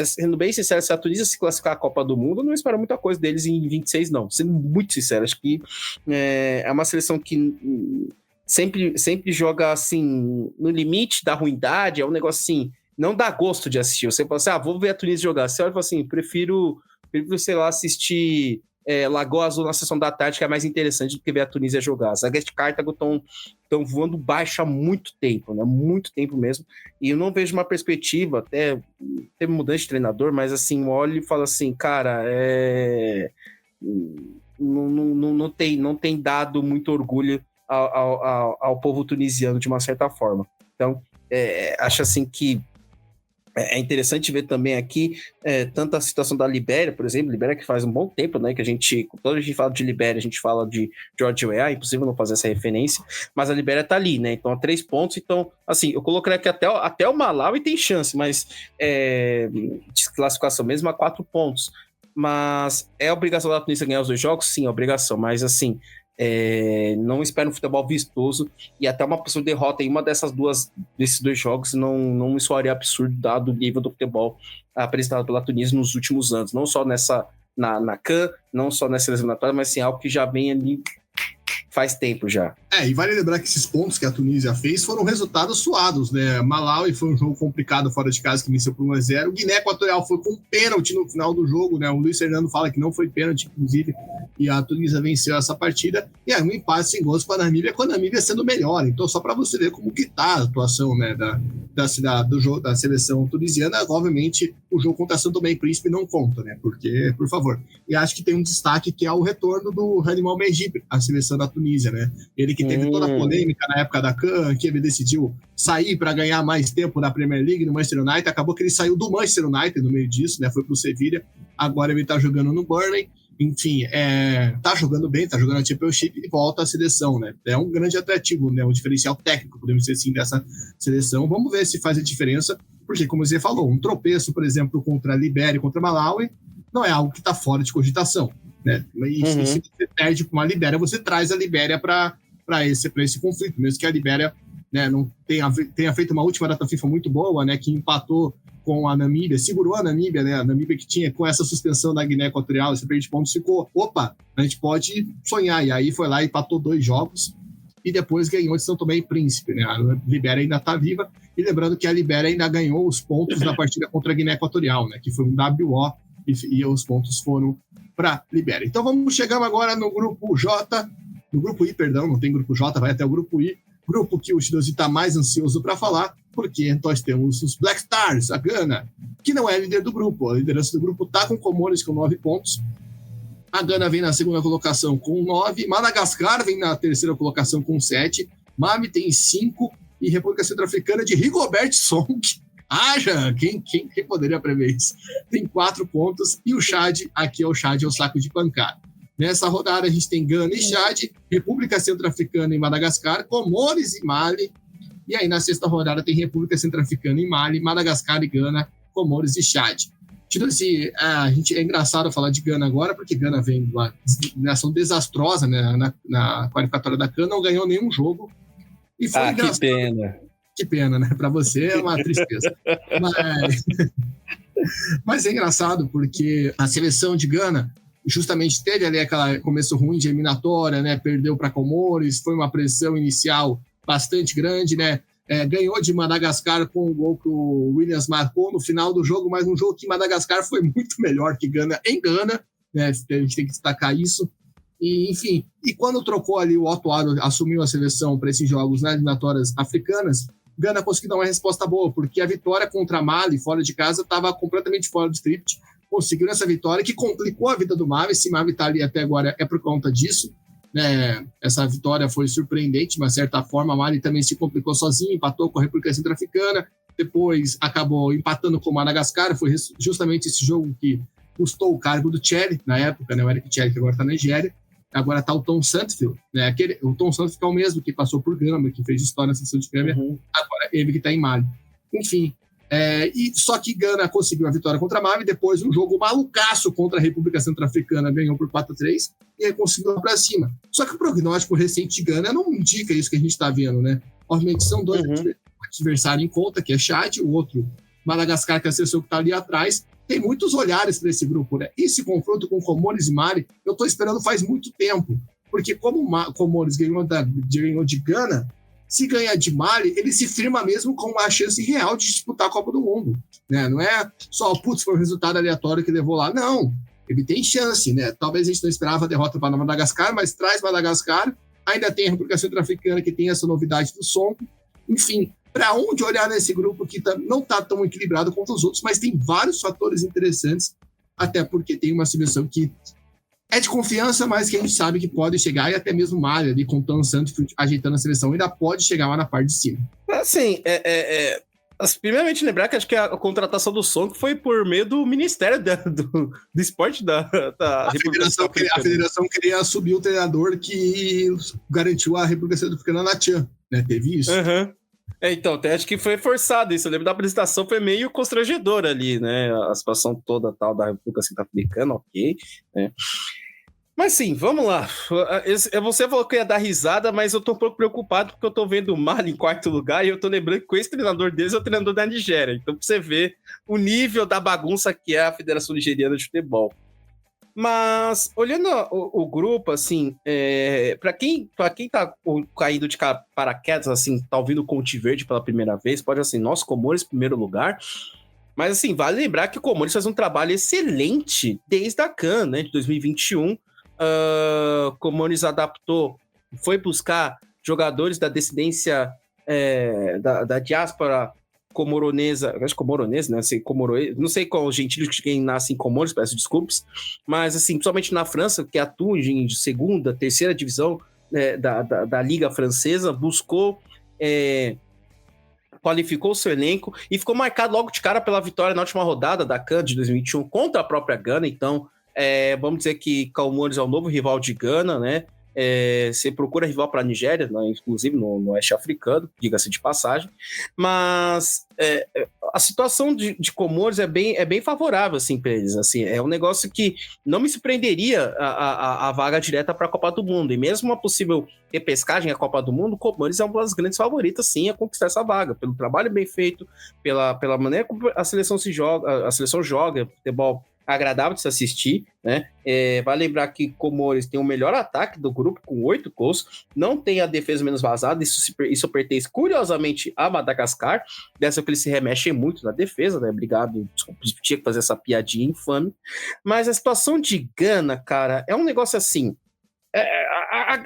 sendo bem sincero, se a Tunísia se classificar a Copa do Mundo, eu não espero muita coisa deles em 26, não. Sendo muito sincero, acho que é uma seleção que sempre joga assim, no limite da ruindade, é um negócio assim, não dá gosto de assistir. Você fala assim, vou ver a Tunísia jogar. Você olha e fala assim, prefiro, sei lá, assistir Lagoa Azul na sessão da tarde, que é mais interessante do que ver a Tunísia jogar. As Águias de Cartago estão voando baixo há muito tempo, né? Muito tempo mesmo. E eu não vejo uma perspectiva, até teve mudança de treinador, mas assim, olho e falo assim, cara, não tem dado muito orgulho ao povo tunisiano de uma certa forma. Então, acho assim que é interessante ver também aqui tanto a situação da Libéria, por exemplo, Libéria que faz um bom tempo, né, que quando a gente fala de Libéria, a gente fala de George Weah, é impossível não fazer essa referência, mas a Libéria tá ali, né, então a 3 pontos, então, assim, eu colocaria que até o Malawi tem chance, mas de classificação mesmo a 4 pontos, mas é obrigação da Tunísia ganhar os 2 jogos? Sim, é obrigação, mas assim, não espero um futebol vistoso, e até uma possível derrota em uma desses 2 jogos não me soaria absurdo, dado o nível do futebol apresentado pela Tunísia nos últimos anos, não só na CAN, não só nessa eliminatória, mas sim algo que já vem ali faz tempo já. E vale lembrar que esses pontos que a Tunísia fez foram resultados suados, né? Malawi foi um jogo complicado fora de casa, que venceu por 1-0. Guiné Equatorial foi com pênalti no final do jogo, né? O Luiz Fernando fala que não foi pênalti, inclusive, e a Tunísia venceu essa partida. E aí um empate sem gols com a Namíbia sendo melhor. Então, só para você ver como que tá a atuação, né, da seleção tunisiana, obviamente o jogo contra São Tomé e Príncipe não conta, né? Porque, por favor. E acho que tem um destaque que é o retorno do Hannibal Mejbri, a seleção da Tunísia, né? Ele que teve toda a polêmica na época da CAN, que ele decidiu sair para ganhar mais tempo na Premier League no Manchester United, acabou que ele saiu do Manchester United no meio disso, né? Foi pro Sevilla, agora ele tá jogando no Burnley, enfim, tá jogando bem, tá jogando a Championship e volta à seleção, né? É um grande atrativo, né? Um diferencial técnico, podemos dizer assim, dessa seleção. Vamos ver se faz a diferença, porque, como você falou, um tropeço, por exemplo, contra a Libéria e contra a Malawi, não é algo que está fora de cogitação, né? E se você perde com a Libéria, você traz a Libéria para esse conflito, mesmo que a Libéria, né, não tenha feito uma última data FIFA muito boa, né? Que empatou com a Namíbia, segurou a Namíbia, né? A Namíbia que tinha, com essa suspensão da Guiné Equatorial, esse perda de pontos, ficou, opa, a gente pode sonhar. E aí foi lá e empatou 2 jogos e depois ganhou de São Tomé e Príncipe, né? A Libéria ainda está viva. E lembrando que a Libéria ainda ganhou os pontos na partida contra a Guiné Equatorial, né? Que foi um WO e os pontos foram para a Libéria. Então chegamos agora no grupo J, no grupo I, perdão, não tem grupo J, vai até o grupo I. Grupo que o Shidozi está mais ansioso para falar, porque nós temos os Black Stars, a Gana, que não é líder do grupo. A liderança do grupo está com Comores com 9 pontos. A Gana vem na segunda colocação com 9. Madagascar vem na terceira colocação com 7. Mali tem 5. E República Centro-Africana de Rigobert Song. Quem poderia prever isso? Tem 4 pontos. E o Chad, aqui é o Chad, é o saco de pancada. Nessa rodada a gente tem Gana e Chad, República Centro-Africana e Madagascar, Comores e Mali. E aí na sexta rodada tem República Centro-Africana e Mali, Madagascar e Gana, Comores e Chad. Tipo assim, é engraçado falar de Gana agora, porque Gana vem de uma nação desastrosa, né, na qualificatória da CAN, não ganhou nenhum jogo. E foi engraçado. Que pena. Que pena, né? Para você é uma tristeza. Mas é engraçado porque a seleção de Gana justamente teve ali aquele começo ruim de eliminatória, né? Perdeu para Comores, foi uma pressão inicial bastante grande, né? Ganhou de Madagascar com o gol que o Williams marcou no final do jogo, mas um jogo que Madagascar foi muito melhor que Gana em Gana, né? A gente tem que destacar isso. E, enfim, e quando trocou ali o Otto Addo, assumiu a seleção para esses jogos nas eliminatórias africanas, Gana conseguiu dar uma resposta boa, porque a vitória contra a Mali, fora de casa, estava completamente fora do script. Conseguiu essa vitória que complicou a vida do Mali. Se Mali está ali até agora é por conta disso, né? Essa vitória foi surpreendente, de uma certa forma. A Mali também se complicou sozinho, empatou com a República Centro-Africana, depois acabou empatando com o Madagascar. Foi justamente esse jogo que custou o cargo do Thierry, na época, né? O Eric Thierry, que agora está na Nigéria. Agora está o Tom Santfield, né? O Tom Santfield é o mesmo que passou por Gâmbia, que fez história na seleção de Gâmbia, agora ele que está em Mali. Enfim, e só que Gana conseguiu a vitória contra a Mali, depois um jogo malucaço contra a República Centro-Africana, ganhou por 4-3 e aí conseguiu ir para cima. Só que o prognóstico recente de Gana não indica isso que a gente está vendo, né? Obviamente são 2 adversários em conta, que é Chad, o outro Madagascar, que é a seleção que está ali atrás. Tem muitos olhares para esse grupo, né? Esse confronto com Comores e Mali, eu estou esperando faz muito tempo, porque como Comores ganhou de Gana, se ganhar de Mali, ele se firma mesmo com uma chance real de disputar a Copa do Mundo, né? Não é só, foi um resultado aleatório que levou lá, não. Ele tem chance, né? Talvez a gente não esperava a derrota para Madagascar, mas traz Madagascar, ainda tem a República Centro-Africana, que tem essa novidade do som. Enfim, para onde olhar nesse grupo que não está tão equilibrado quanto os outros, mas tem vários fatores interessantes, até porque tem uma seleção que é de confiança, mas que a gente sabe que pode chegar, e até mesmo Mali ali, com o Tom Santos ajeitando a seleção, ainda pode chegar lá na parte de cima. Assim, primeiramente lembrar que acho que a contratação do Sonko foi por meio do Ministério do Esporte da República Centro-Africana. A federação queria subir o treinador que garantiu a República Centro-Africana na Tchan, né? Teve isso. Então, até acho que foi forçado isso. Eu lembro da apresentação, foi meio constrangedora ali, né? A situação toda tal da República Centro-Africana, ok, né? Mas sim, vamos lá. Você falou que ia dar risada, mas eu tô um pouco preocupado porque eu tô vendo o Mali em 4º lugar e eu tô lembrando que esse treinador deles é o treinador da Nigéria. Então, pra você ver o nível da bagunça que é a Federação Nigeriana de Futebol. Mas, olhando o grupo, assim, para quem tá caindo de paraquedas, assim, tá ouvindo o Conte Verde pela primeira vez, pode assim, nossa, Comores em primeiro lugar. Mas, assim, vale lembrar que o Comores faz um trabalho excelente desde a CAN, né, de 2021. Comores adaptou, foi buscar jogadores da descendência da diáspora comoronesa, acho que comoronesa, né? Não sei qual o gentílio de quem nasce em Comores, peço desculpas, mas assim, principalmente na França, que atua em segunda, terceira divisão da Liga Francesa, buscou, qualificou o seu elenco e ficou marcado logo de cara pela vitória na última rodada da CAN de 2021 contra a própria Gana. Então, Vamos dizer que Comores é o novo rival de Gana, né? Você procura rival para a Nigéria, né? Inclusive no oeste africano, diga-se de passagem, mas a situação de Comores é bem favorável assim, para eles. Assim, é um negócio que não me surpreenderia a vaga direta para a Copa do Mundo, e mesmo uma possível repescagem à Copa do Mundo, Comores é uma das grandes favoritas sim a conquistar essa vaga, pelo trabalho bem feito, pela maneira como a seleção joga futebol agradável de se assistir, né? Vai lembrar que Comores tem o melhor ataque do grupo, com 8 gols, não tem a defesa menos vazada, isso pertence curiosamente a Madagascar, dessa que eles se remexem muito na defesa, né? Obrigado, desculpa, tinha que fazer essa piadinha infame, mas a situação de Gana, cara, é um negócio assim,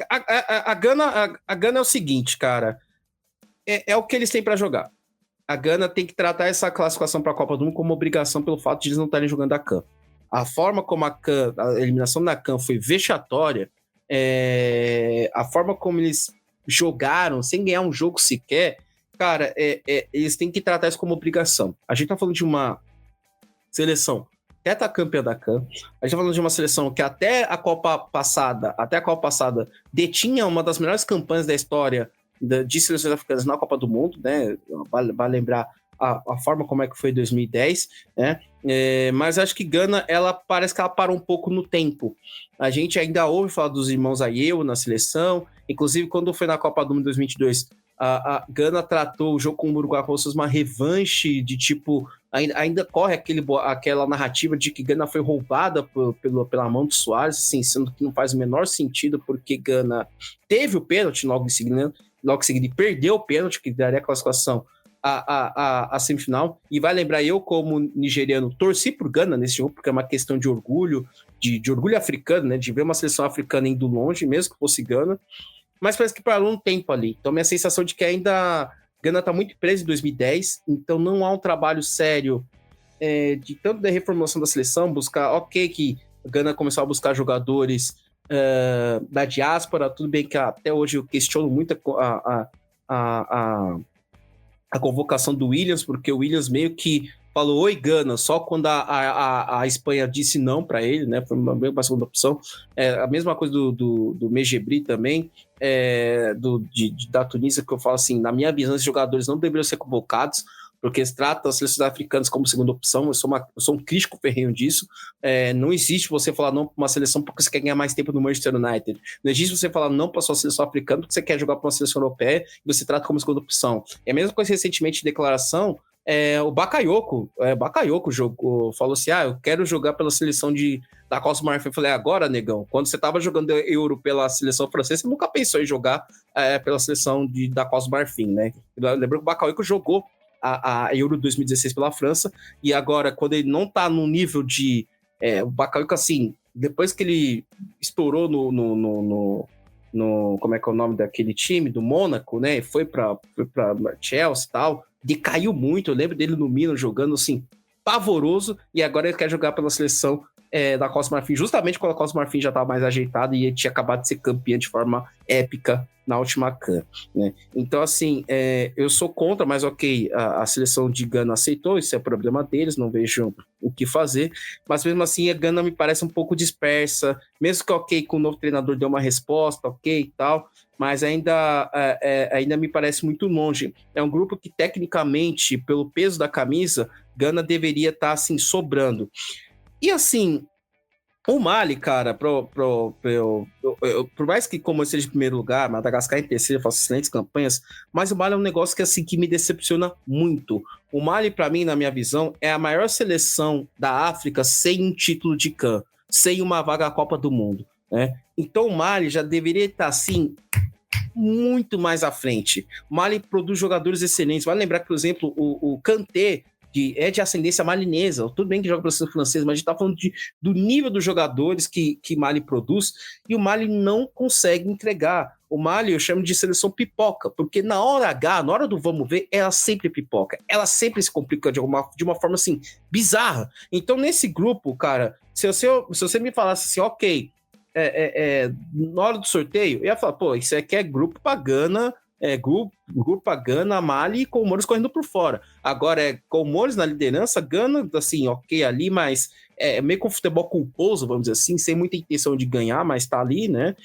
a Gana é o seguinte, cara, é o que eles têm para jogar. A Gana tem que tratar essa classificação para a Copa do Mundo como obrigação pelo fato de eles não estarem jogando a CAN. A forma como a eliminação da CAN foi vexatória, a forma como eles jogaram sem ganhar um jogo sequer, cara, eles têm que tratar isso como obrigação. A gente tá falando de uma seleção campeã da CAN, a gente tá falando de uma seleção que até a Copa passada detinha uma das melhores campanhas da história de seleções africanas na Copa do Mundo, né? Vai lembrar a forma como é que foi em 2010, né? Mas acho que Gana, parece que ela parou um pouco no tempo. A gente ainda ouve falar dos irmãos Ayew na seleção, inclusive quando foi na Copa do Mundo 2022, a Gana tratou o jogo com o Uruguai como se fosse uma revanche de tipo, ainda corre aquela narrativa de que Gana foi roubada pela mão do Soares, assim, sendo que não faz o menor sentido, porque Gana teve o pênalti logo em seguida e perdeu o pênalti, que daria a classificação à semifinal. E vai lembrar, eu como nigeriano torci por Gana nesse jogo, porque é uma questão de orgulho, de orgulho africano, né, de ver uma seleção africana indo longe, mesmo que fosse Gana, mas parece que parou um tempo ali. Então minha sensação de que ainda Gana está muito presa em 2010, então não há um trabalho sério de tanto da reformulação da seleção, buscar, que Gana começou a buscar jogadores da diáspora, tudo bem que até hoje eu questiono muito a convocação do Williams, porque o Williams meio que falou oi Gana, só quando a Espanha disse não para ele, né? Foi uma segunda opção. A mesma coisa do Megebri também, da Tunísia, que eu falo assim, na minha visão, esses jogadores não deveriam ser convocados, porque eles tratam as seleções africanas como segunda opção. Eu sou um crítico ferrenho disso. Não existe você falar não para uma seleção porque você quer ganhar mais tempo no Manchester United. Não existe você falar não para sua seleção africana porque você quer jogar para uma seleção europeia e você trata como segunda opção. É a mesma coisa recentemente de declaração, o Bakayoko falou assim, eu quero jogar pela seleção da Costa do Marfim. Eu falei, agora, negão, quando você estava jogando Euro pela seleção francesa, você nunca pensou em jogar pela seleção da Costa do Marfim, né? Lembro que o Bakayoko jogou a Euro 2016 pela França, e agora, quando ele não tá no nível de... o Bakayoko, assim, depois que ele estourou no como é que é o nome daquele time, do Mônaco, né, foi pra Chelsea e tal, decaiu muito. Eu lembro dele no Milan jogando, assim, pavoroso, e agora ele quer jogar pela seleção da Costa do Marfim, justamente quando a Costa do Marfim já estava mais ajeitada e ele tinha acabado de ser campeão de forma épica na última CAN, né? Então, assim, eu sou contra, mas a seleção de Gana aceitou, isso é problema deles, não vejo o que fazer, mas mesmo assim a Gana me parece um pouco dispersa, mesmo que com o novo treinador deu uma resposta, e tal, mas ainda me parece muito longe. É um grupo que, tecnicamente, pelo peso da camisa, Gana deveria estar, assim, sobrando. E assim, o Mali, cara, por mais que como seja em primeiro lugar, Madagascar em terceiro, faça excelentes campanhas, mas o Mali é um negócio que, assim, que me decepciona muito. O Mali, para mim, na minha visão, é a maior seleção da África sem um título de CAN, sem uma vaga à Copa do Mundo, né? Então o Mali já deveria estar, assim, muito mais à frente. O Mali produz jogadores excelentes. Vale lembrar que, por exemplo, o Kanté de ascendência malinesa, tudo bem que joga para seleção francesa, mas a gente está falando do nível dos jogadores que Mali produz, e o Mali não consegue entregar. O Mali eu chamo de seleção pipoca, porque na hora H, na hora do vamos ver, ela sempre pipoca, ela sempre se complica de uma forma assim, bizarra. Então nesse grupo, cara, se você me falasse assim, na hora do sorteio, eu ia falar, isso aqui é grupo pra Gana, grupo pra Gana, Mali, com o Comores correndo por fora. Agora, com o Comores na liderança, Gana, assim, ali, mas meio com futebol culposo, vamos dizer assim, sem muita intenção de ganhar, mas tá ali, né?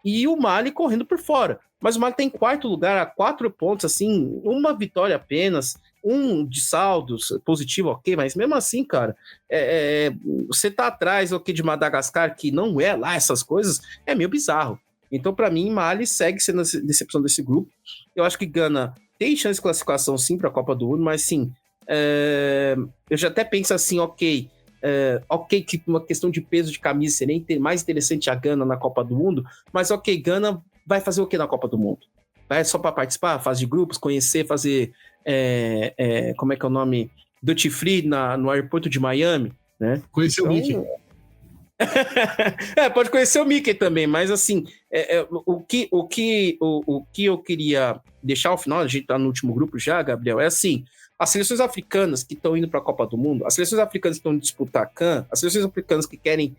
E o Mali correndo por fora. Mas o Mali tá em quarto lugar, a 4 pontos, assim, uma vitória apenas, um de saldos positivo, ok, mas mesmo assim, cara, você tá atrás de Madagascar, que não é lá essas coisas, é meio bizarro. Então, para mim, Mali segue sendo a decepção desse grupo. Eu acho que Gana tem chance de classificação, sim, para a Copa do Mundo, mas, sim, eu já até penso assim, ok, que uma questão de peso de camisa seria mais interessante a Gana na Copa do Mundo, mas, ok, Gana vai fazer o que na Copa do Mundo? Vai só para participar, fase de grupos, conhecer, fazer, como é que é o nome? Duty Free no aeroporto de Miami, né? Conhecer o Mickey. Pode conhecer o Mickey também, mas assim, o que eu queria deixar ao final, a gente tá no último grupo já, Gabriel, é assim, as seleções africanas que estão indo para a Copa do Mundo, as seleções africanas que estão disputar a CAN, as seleções africanas que querem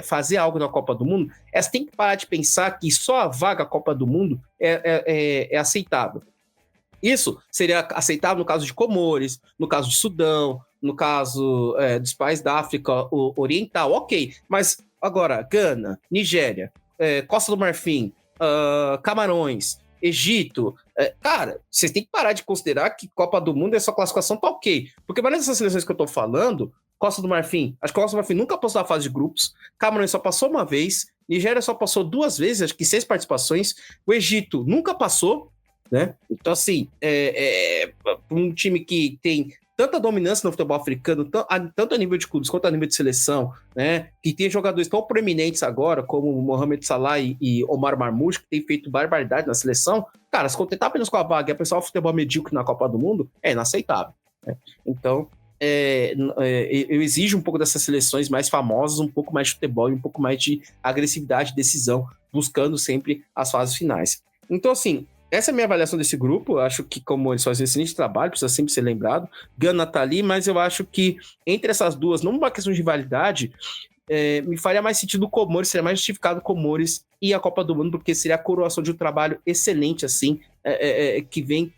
fazer algo na Copa do Mundo, elas têm que parar de pensar que só a vaga à Copa do Mundo é aceitável. Isso seria aceitável no caso de Comores, no caso de Sudão, no caso dos países da África Oriental, ok. Mas agora, Gana, Nigéria, Costa do Marfim, Camarões, Egito, cara, vocês têm que parar de considerar que Copa do Mundo é só classificação, tá ok. Porque várias dessas seleções que eu tô falando, Costa do Marfim, acho que Costa do Marfim nunca passou da fase de grupos, Camarões só passou uma vez, Nigéria só passou 2 vezes, acho que 6 participações, o Egito nunca passou, né? Então, assim, um time que tem tanta dominância no futebol africano, tanto a nível de clubes quanto a nível de seleção, né? Que tem jogadores tão proeminentes agora, como o Mohamed Salah e Omar Marmoush, que tem feito barbaridade na seleção. Cara, se contentar apenas com a vaga e apreciar o futebol medíocre na Copa do Mundo, é inaceitável, né? Então, eu exijo um pouco dessas seleções mais famosas, um pouco mais de futebol e um pouco mais de agressividade e decisão, buscando sempre as fases finais. Então, assim, essa é a minha avaliação desse grupo. Eu acho que, como eles fazem excelente trabalho, precisa sempre ser lembrado. Gana tá ali, mas eu acho que entre essas duas, não uma questão de rivalidade, me faria mais sentido o Comores, seria mais justificado o Comores e a Copa do Mundo, porque seria a coroação de um trabalho excelente, assim, que vem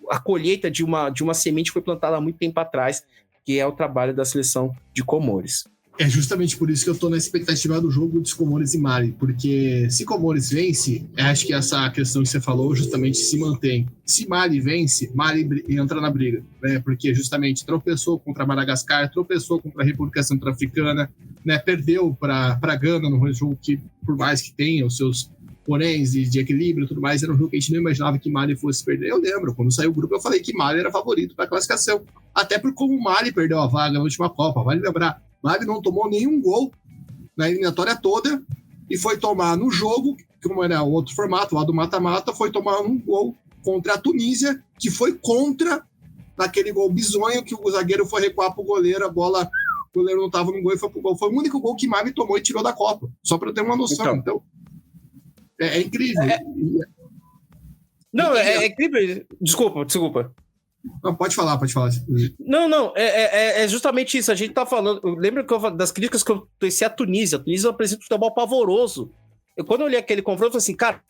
a colheita de uma semente que foi plantada há muito tempo atrás, que é o trabalho da seleção de Comores. É justamente por isso que eu tô na expectativa do jogo de Comores e Mali, porque se Comores vence, acho que essa questão que você falou justamente se mantém. Se Mali vence, Mali entra na briga, né? Porque justamente tropeçou contra Madagascar, tropeçou contra a República Centro-Africana, né? Perdeu para Gana no jogo que, por mais que tenha os seus poréns de equilíbrio e tudo mais, era um jogo que a gente não imaginava que Mali fosse perder. Eu lembro, quando saiu o grupo, eu falei que Mali era favorito para a classificação, até por como Mali perdeu a vaga na última Copa, vale lembrar. Mali não tomou nenhum gol na eliminatória toda e foi tomar no jogo, como era outro formato, lá do mata-mata, foi tomar um gol contra a Tunísia, que foi contra naquele gol bizonho que o zagueiro foi recuar pro goleiro, o goleiro não estava no gol e foi pro gol. Foi o único gol que Mali tomou e tirou da Copa, só para eu ter uma noção. Então é incrível. Não, é incrível. Desculpa. Não, pode falar. Não, é justamente isso. A gente tá falando. Lembra das críticas que eu teci à Tunísia. A Tunísia apresenta um futebol pavoroso. Quando eu olhei aquele confronto, eu falei assim, cara,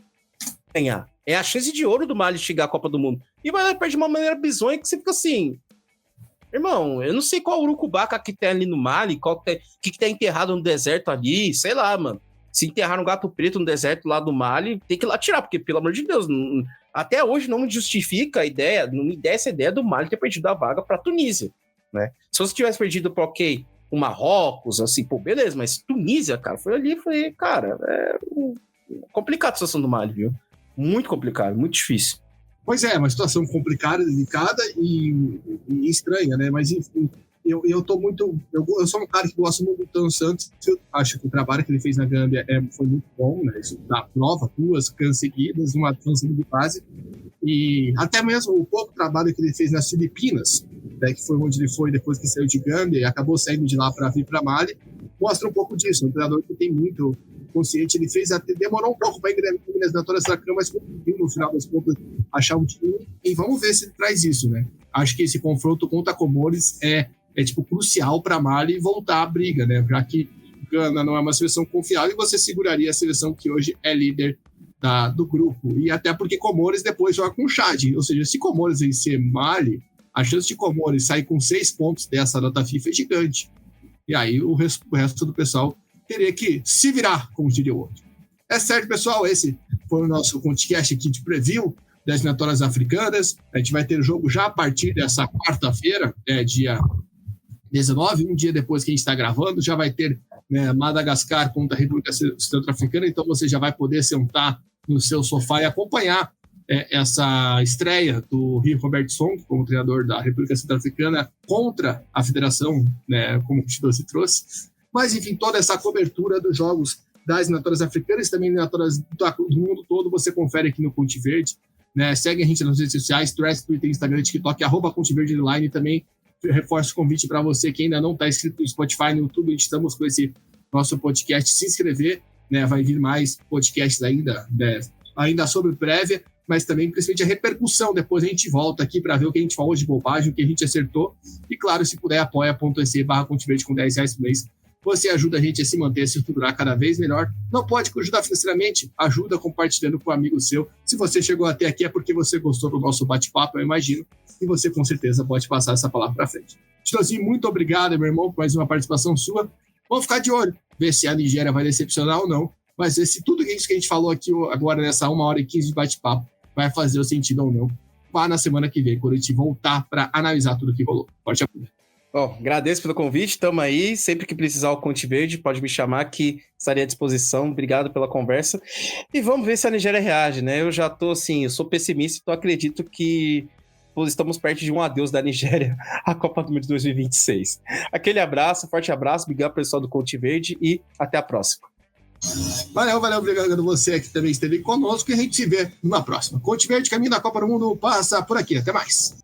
ganhar. É a chance de ouro do Mali chegar à Copa do Mundo. E vai lá e perde de uma maneira bizonha que você fica assim. Irmão, eu não sei qual urucubaca que tem ali no Mali, que tá enterrado no deserto ali, sei lá, mano. Se enterrar um gato preto no deserto lá do Mali, tem que ir lá tirar, porque, pelo amor de Deus, até hoje não me justifica a ideia, não me dá essa ideia do Mali ter perdido a vaga para a Tunísia, né? Se você tivesse perdido para, ok, o Marrocos, assim, pô, beleza, mas Tunísia, cara, cara, complicada a situação do Mali, viu? Muito complicado, muito difícil. Pois é, uma situação complicada, delicada e estranha, né? Mas, enfim, eu sou um cara que gosta muito do Tan Santos. Eu acho que o trabalho que ele fez na Gâmbia foi muito bom, né? Isso dá prova, 2 CAN seguidas, uma transição de fase. E até mesmo o pouco trabalho que ele fez nas Filipinas, né, que foi onde ele foi depois que saiu de Gâmbia e acabou saindo de lá para vir para Mali, mostra um pouco disso. Um treinador que tem muito consciente, ele fez até, demorou um pouco para ingressar na Tora Sacran, mas conseguiu no final das contas achar um time. E vamos ver se ele traz isso, né? Acho que esse confronto contra Comores é tipo crucial para Mali voltar à briga, né? Já que Gana não é uma seleção confiável e você seguraria a seleção que hoje é líder do grupo. E até porque Comores depois joga com o Chad. Ou seja, se Comores vencer Mali, a chance de Comores sair com 6 pontos dessa data FIFA é gigante. e aí o resto do pessoal teria que se virar, como diria o outro. É certo, pessoal, esse foi o nosso podcast aqui de preview das eliminatórias africanas. A gente vai ter o jogo já a partir dessa quarta-feira, dia 19, um dia depois que a gente está gravando, já vai ter Madagascar contra a República Centro-Africana, então você já vai poder sentar no seu sofá e acompanhar essa estreia do Rio Robertson como treinador da República Centro-Africana contra a federação, como o Chidosi trouxe. Mas, enfim, toda essa cobertura dos jogos das eliminatórias africanas e também eliminatórias do mundo todo, você confere aqui no Ponte Verde. Segue a gente nas redes sociais, Twitter, Instagram, TikTok, @PonteVerde Online. Também reforço o convite para você que ainda não está inscrito no Spotify, no YouTube. Estamos com esse nosso podcast. Se inscrever, vai vir mais podcasts ainda sobre prévia, mas também principalmente a repercussão. Depois a gente volta aqui para ver o que a gente falou de bobagem, o que a gente acertou. E claro, se puder, apoia.se/PonteVerde com R$10 por mês. Você ajuda a gente a se manter, a se estruturar cada vez melhor. Não pode ajudar financeiramente? Ajuda compartilhando com um amigo seu. Se você chegou até aqui é porque você gostou do nosso bate-papo, eu imagino. E você com certeza pode passar essa palavra para frente. Titozinho, muito obrigado, meu irmão, por mais uma participação sua. Vamos ficar de olho, ver se a Nigéria vai decepcionar ou não. Mas ver se tudo isso que a gente falou aqui agora nessa 1h15 de bate-papo vai fazer o sentido ou não. Vá na semana que vem, quando a gente voltar para analisar tudo que rolou. Forte abraço. Bom, agradeço pelo convite, estamos aí, sempre que precisar o Ponte Verde, pode me chamar que estarei à disposição, obrigado pela conversa, e vamos ver se a Nigéria reage, né, eu já tô assim, eu sou pessimista, então acredito que estamos perto de um adeus da Nigéria à Copa do Mundo de 2026. Aquele abraço, forte abraço, obrigado pessoal do Ponte Verde e até a próxima. Valeu, obrigado a você que também esteve conosco e a gente se vê numa próxima. Ponte Verde, caminho da Copa do Mundo, passa por aqui, até mais.